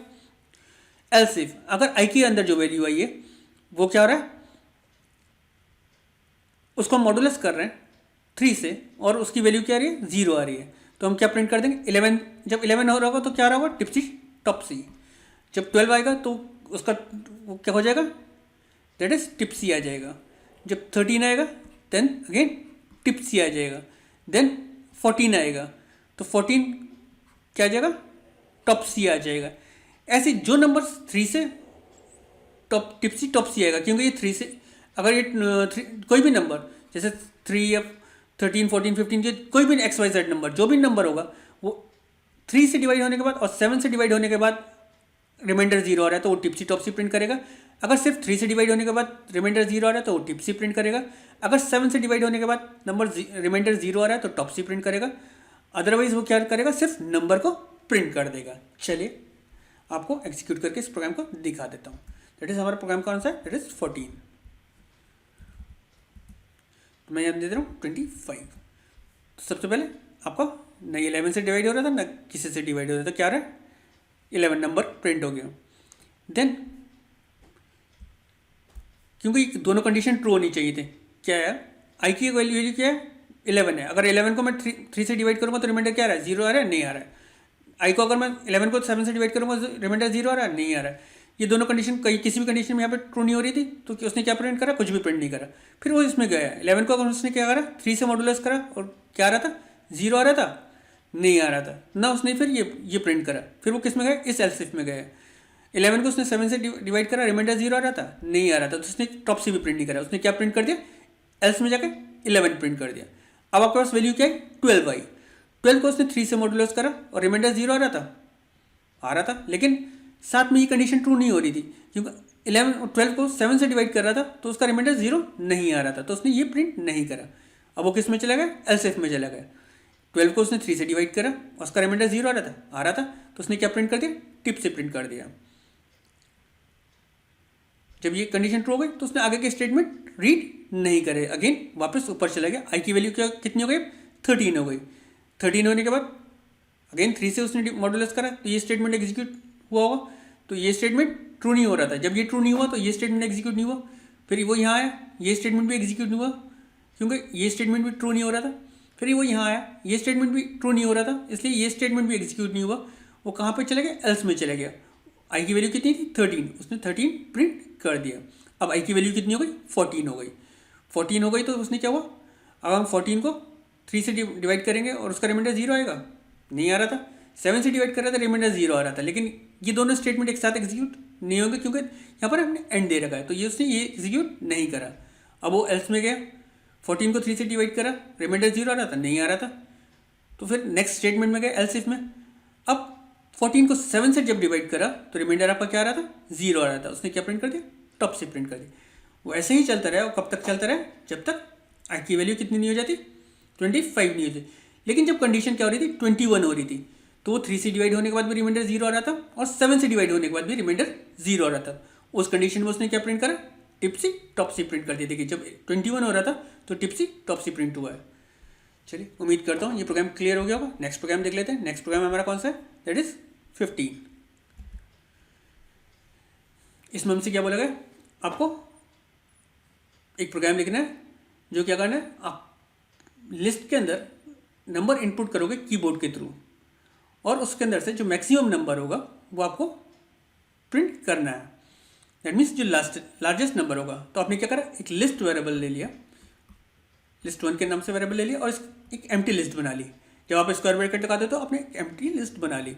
एल्स इफ अगर आई के अंदर जो वैल्यू आई है वो क्या हो रहा है, उसको हम मॉडुलस कर रहे हैं 3 से और उसकी वैल्यू क्या आ रही है, 0 आ रही है, तो हम क्या प्रिंट कर देंगे 11। जब 11 हो रहा होगा तो क्या रहा होगा, टिप्सी टॉपसी। जब 12 आएगा तो उसका वो क्या हो जाएगा, दैट इज टिप्सी आ जाएगा। जब 13 आएगा देन अगेन टिप्सी आ जाएगा। देन 14 आएगा तो 14 क्या आ जाएगा, टॉपसी आ जाएगा। ऐसे जो नंबर 3 से टिप्सी टॉपसी आएगा, क्योंकि ये 3 से अगर ये कोई भी नंबर जैसे 3 या 13 14 15 ये कोई भी XYZ नंबर जो भी नंबर होगा वो 3 से डिवाइड होने के बाद और 7 से डिवाइड होने के बाद रिमाइंडर 0 आ रहा है तो वो टिप्सी टॉपसी प्रिंट करेगा। अगर सिर्फ 3 से डिवाइड होने के बाद रिमाइंडर 0 आ रहा है तो वो टिप्सी प्रिंट करेगा। अगर 7 से डिवाइड होने के बाद नंबर रिमाइंडर 0 आ रहा है तो टॉपसी प्रिंट करेगा। अदरवाइज वो क्या करेगा, सिर्फ नंबर को प्रिंट कर देगा। चलिए आपको एग्जीक्यूट करके इस प्रोग्राम को दिखा देता हूँ। दैट इज हमारा प्रोग्राम कौन सा है, दैट इज 14। तो मैं यहाँ दे दे रहा हूँ 25। तो सबसे पहले आपका न 11 से डिवाइड हो रहा था ना किसी से डिवाइड हो रहा था, क्या रहा है 11 नंबर प्रिंट हो गया। देन क्योंकि दोनों कंडीशन ट्रू होनी चाहिए थे, क्या है आई की वैल्यू क्या है 11 है। अगर 11 को मैं 3 से डिवाइड करूँगा तो रिमाइंडर क्या आ रहा है, 0 आ रहा है, नहीं आ रहा है। आई को अगर मैं 11 को 7 से डिवाइड करूँगा रिमाइंडर 0 आ रहा है, नहीं आ रहा है। ये दोनों कंडीशन किसी भी कंडीशन में यहाँ पे ट्रू नहीं हो रही थी तो उसने क्या प्रिंट करा, कुछ भी प्रिंट नहीं करा। फिर वो इसमें गया 11 को अगर उसने क्या करा 3 से मॉडुलस करा और क्या आ रहा था, 0 आ रहा था, नहीं आ रहा था ना, उसने फिर ये प्रिंट करा। फिर वो किस में गया, इस एल्स इफ में गया। 11 को उसने 7 से डिवाइड करा, रिमाइंडर 0 आ रहा था, नहीं आ रहा था, तो उसने टॉपसी भी प्रिंट नहीं करा। उसने क्या प्रिंट कर दिया, एल्स में जाकर 11 प्रिंट कर दिया। अब आपके पास वैल्यू क्या है 12 आई। 12 को उसने 3 से मॉडुलस करा और रिमाइंडर 0 आ रहा था, लेकिन साथ में ये कंडीशन ट्रू नहीं हो रही थी क्योंकि 11 और 12 को 7 से डिवाइड कर रहा था तो उसका रिमाइंडर 0 नहीं आ रहा था, तो उसने ये प्रिंट नहीं करा। अब वो किस में चला गया, एल्स इफ में चला गया। 12 को उसने 3 से डिवाइड करा, उसका रिमाइंडर 0 आ रहा था, तो उसने क्या प्रिंट कर दिया, टिप से प्रिंट कर दिया। जब ये कंडीशन ट्रू हो गई तो उसने आगे के स्टेटमेंट रीड नहीं करे, अगेन वापस ऊपर चला गया। आई की वैल्यू क्या कितनी हो गई, 13 हो गई। 13 होने के बाद अगेन 3 से उसने मॉडुलस करा तो ये स्टेटमेंट एग्जीक्यूट हुआ होगा, तो ये स्टेटमेंट ट्रू नहीं हो रहा था। जब ये ट्रू नहीं हुआ तो ये स्टेटमेंट एग्जीक्यूट नहीं हुआ। फिर वो यहाँ आया, ये स्टेटमेंट भी एग्जीक्यूट नहीं हुआ क्योंकि ये स्टेटमेंट भी ट्रू नहीं हो रहा था। फिर वो यहाँ आया, ये स्टेटमेंट भी ट्रू नहीं हो रहा था, इसलिए ये स्टेटमेंट भी एग्जीक्यूट नहीं हुआ। वो कहाँ पे चला गया, एल्स में चला गया। आई की वैल्यू कितनी थी 13, उसने 13 प्रिंट कर दिया। अब आई की वैल्यू कितनी हो गई, 14 हो गई। 14 हो गई तो उसने क्या हुआ, अब हम 14 को 3 से डिवाइड करेंगे और उसका रिमाइंडर 0 आएगा, नहीं आ रहा था। 7 से डिवाइड कर रहा था, रिमाइंडर 0 आ रहा था, लेकिन ये दोनों स्टेटमेंट एक साथ एग्जीक्यूट नहीं होंगे क्योंकि यहाँ पर हमने एंड दे रखा है, तो ये उसने ये एग्जीक्यूट नहीं करा। अब वो एल्स में गया, 14 को 3 से डिवाइड करा, रिमाइंडर 0 आ रहा था, नहीं आ रहा था, तो फिर नेक्स्ट स्टेटमेंट में गया एल्स इफ में। अब 14 को 7 से जब डिवाइड करा तो रिमाइंडर आपका क्या आ रहा था, 0 आ रहा था, उसने क्या प्रिंट कर दिया, टॉप से प्रिंट कर दिया। वो ऐसे ही चलता रहा। और कब तक चलता रहा, जब तक आई की वैल्यू कितनी नहीं हो जाती, 25 नहीं होती। लेकिन जब कंडीशन क्या हो रही थी, 21 हो रही थी, तो वो 3 से डिवाइड होने के बाद भी रिमाइंडर 0 आ रहा था और 7 से डिवाइड होने के बाद भी रिमाइंडर 0 आ रहा था। उस कंडीशन में उसने क्या प्रिंट करा, टिप्सी टॉपसी प्रिंट कर दिया। देखिए जब 21 हो रहा था तो टिप्सी टॉपसी प्रिंट हुआ है। चलिए उम्मीद करता हूँ ये प्रोग्राम क्लियर हो गया होगा। नेक्स्ट प्रोग्राम देख लेते हैं। नेक्स्ट प्रोग्राम हमारा कौन सा है, दैट इज 15। इसमें हमसे क्या बोला गया, आपको एक प्रोग्राम लिखना है जो क्या करना है, आप लिस्ट के अंदर नंबर इनपुट करोगे कीबोर्ड के थ्रू और उसके अंदर से जो मैक्सिमम नंबर होगा वो आपको प्रिंट करना है। दैट मीन्स जो लार्जेस्ट नंबर होगा, तो आपने क्या करा, एक लिस्ट वेरिएबल ले लिया, लिस्ट 1 के नाम से वेरिएबल ले लिया और एक एम्प्टी लिस्ट बना ली। जब आप स्क्वायर ब्रैकेट लगाते हो तो आपने एक एम्प्टी लिस्ट बना ली।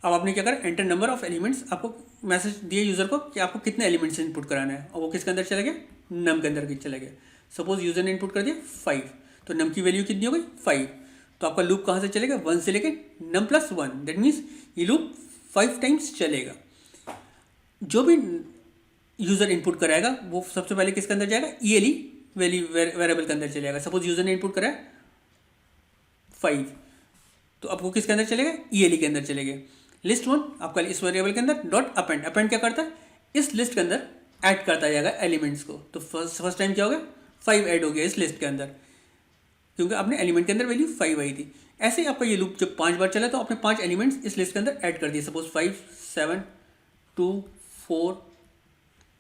अब आपने क्या करा, एंटर नंबर ऑफ एलिमेंट्स, आपको मैसेज दिया यूज़र को कि आपको कितने एलिमेंट्स इनपुट कराना है, और वो किसके अंदर चला गया, नम के अंदर चला गया। सपोज यूज़र ने इनपुट कर दिया 5, तो नम की वैल्यू कितनी हो गई 5। तो आपका लूप कहाँ से चलेगा, 1 से लेके नम प्लस 1। दैट मीन्स ये लूप 5 टाइम्स चलेगा। जो भी यूज़र इनपुट कराएगा वो सबसे पहले किसके अंदर जाएगा, ईएलई वैल्यू वेरिएबल के अंदर चलेगा। सपोज यूज़र ने इनपुट कराया 5, तो अब वो किसके अंदर चलेगा, ईएलई के अंदर चलेगा। लिस्ट 1 आपका इस वेरिएबल के अंदर डॉट अपेंड, अपेंड क्या करता है, इस लिस्ट के अंदर ऐड करता जाएगा एलिमेंट्स को। तो फर्स्ट टाइम क्या हो गया, 5 ऐड हो गया इस लिस्ट के अंदर, क्योंकि आपने एलिमेंट के अंदर वैल्यू 5 आई थी। ऐसे ही आपका ये लूप जब 5 बार चला तो आपने 5 एलिमेंट्स इस लिस्ट के अंदर ऐड कर दिए। सपोज 5, 7, 2, 4,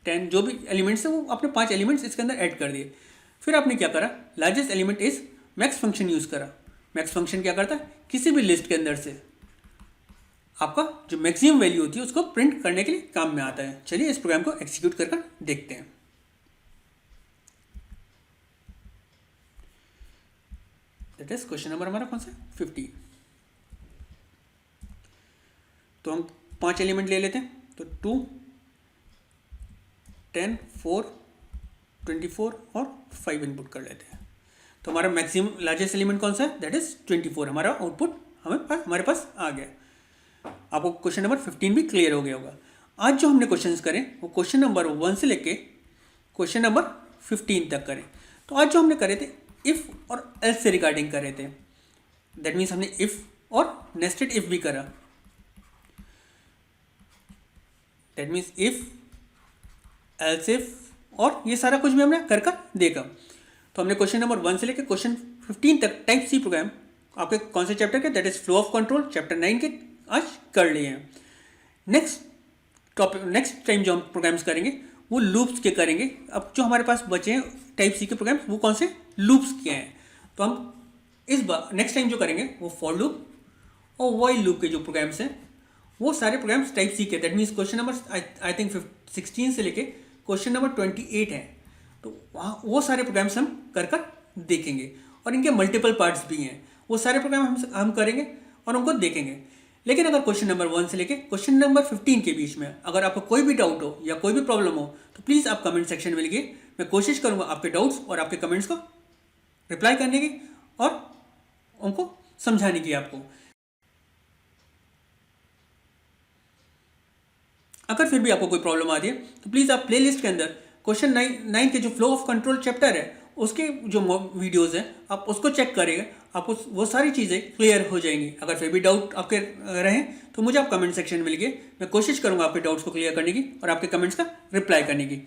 10 जो भी एलिमेंट्स है वो आपने 5 एलिमेंट्स इसके अंदर ऐड कर दिए। फिर आपने क्या करा, largest element is max function use करा। मैक्स फंक्शन क्या करता है, किसी भी लिस्ट के अंदर से आपका जो मैक्सिमम वैल्यू होती है उसको प्रिंट करने के लिए काम में आता है। चलिए इस प्रोग्राम को एग्जीक्यूट कर देखते हैं। दैट इज क्वेश्चन नंबर हमारा कौन सा, 15। तो हम 5 एलिमेंट ले लेते हैं, तो 2, 10, 4, 24 और 5 इनपुट कर लेते हैं। तो हमारा मैक्सिमम लार्जेस्ट एलिमेंट कौन सा है, दैट इज 24। हमारा आउटपुट हमारे पास आ गया। आपको क्वेश्चन नंबर 15 भी क्लियर हो गया होगा। आज जो हमने क्वेश्चंस करें वो क्वेश्चन नंबर 1 से लेके क्वेश्चन नंबर 15 तक करें। तो आज जो हमने करे थे इफ़ और एल्स से रिगार्डिंग करे थे। दैट मीन्स हमने इफ़ और नेस्टेड इफ़ भी करा। That means if, else if और ये सारा कुछ भी हमने कर देखा। तो हमने क्वेश्चन नंबर 1 से लेकर क्वेश्चन 15 तक टाइप सी प्रोग्राम आपके कौन से चैप्टर के, that is flow of control chapter 9 के आज कर लिए हैं। नेक्स्ट टाइम जो हम प्रोग्राम्स करेंगे वो लूप्स के करेंगे। अब जो हमारे पास बचे हैं टाइप सी के प्रोग्राम्स वो कौन से, लूप्स के हैं। तो हम इस बार नेक्स्ट टाइम जो करेंगे वो फॉर लूप और वाइल लूप के जो प्रोग्राम्स हैं वो सारे प्रोग्राम्स टाइप सी के। That means question number I think 16 से लेके क्वेश्चन नंबर 28 है। तो वहाँ वो सारे प्रोग्राम्स हम कर देखेंगे और इनके मल्टीपल पार्ट्स भी हैं। वो सारे प्रोग्राम हम करेंगे और उनको देखेंगे। लेकिन अगर क्वेश्चन नंबर 1 से लेके क्वेश्चन नंबर 15 के बीच में अगर आपको कोई भी डाउट हो या कोई भी प्रॉब्लम हो तो प्लीज़ आप कमेंट सेक्शन में लिखिए। मैं कोशिश करूँगा आपके डाउट्स और आपके कमेंट्स को रिप्लाई करने की और उनको समझाने की। आपको अगर फिर भी आपको कोई प्रॉब्लम आती है तो प्लीज़ आप प्लेलिस्ट के अंदर क्वेश्चन 9 के जो फ्लो ऑफ कंट्रोल चैप्टर है उसके जो वीडियोस हैं आप उसको चेक करिएगा, आपको वो सारी चीज़ें क्लियर हो जाएंगी। अगर फिर भी डाउट आपके रहें तो मुझे आप कमेंट सेक्शन में लिखिए। मैं कोशिश करूँगा आपके डाउट्स को क्लियर करने की और आपके कमेंट्स का रिप्लाई करने की।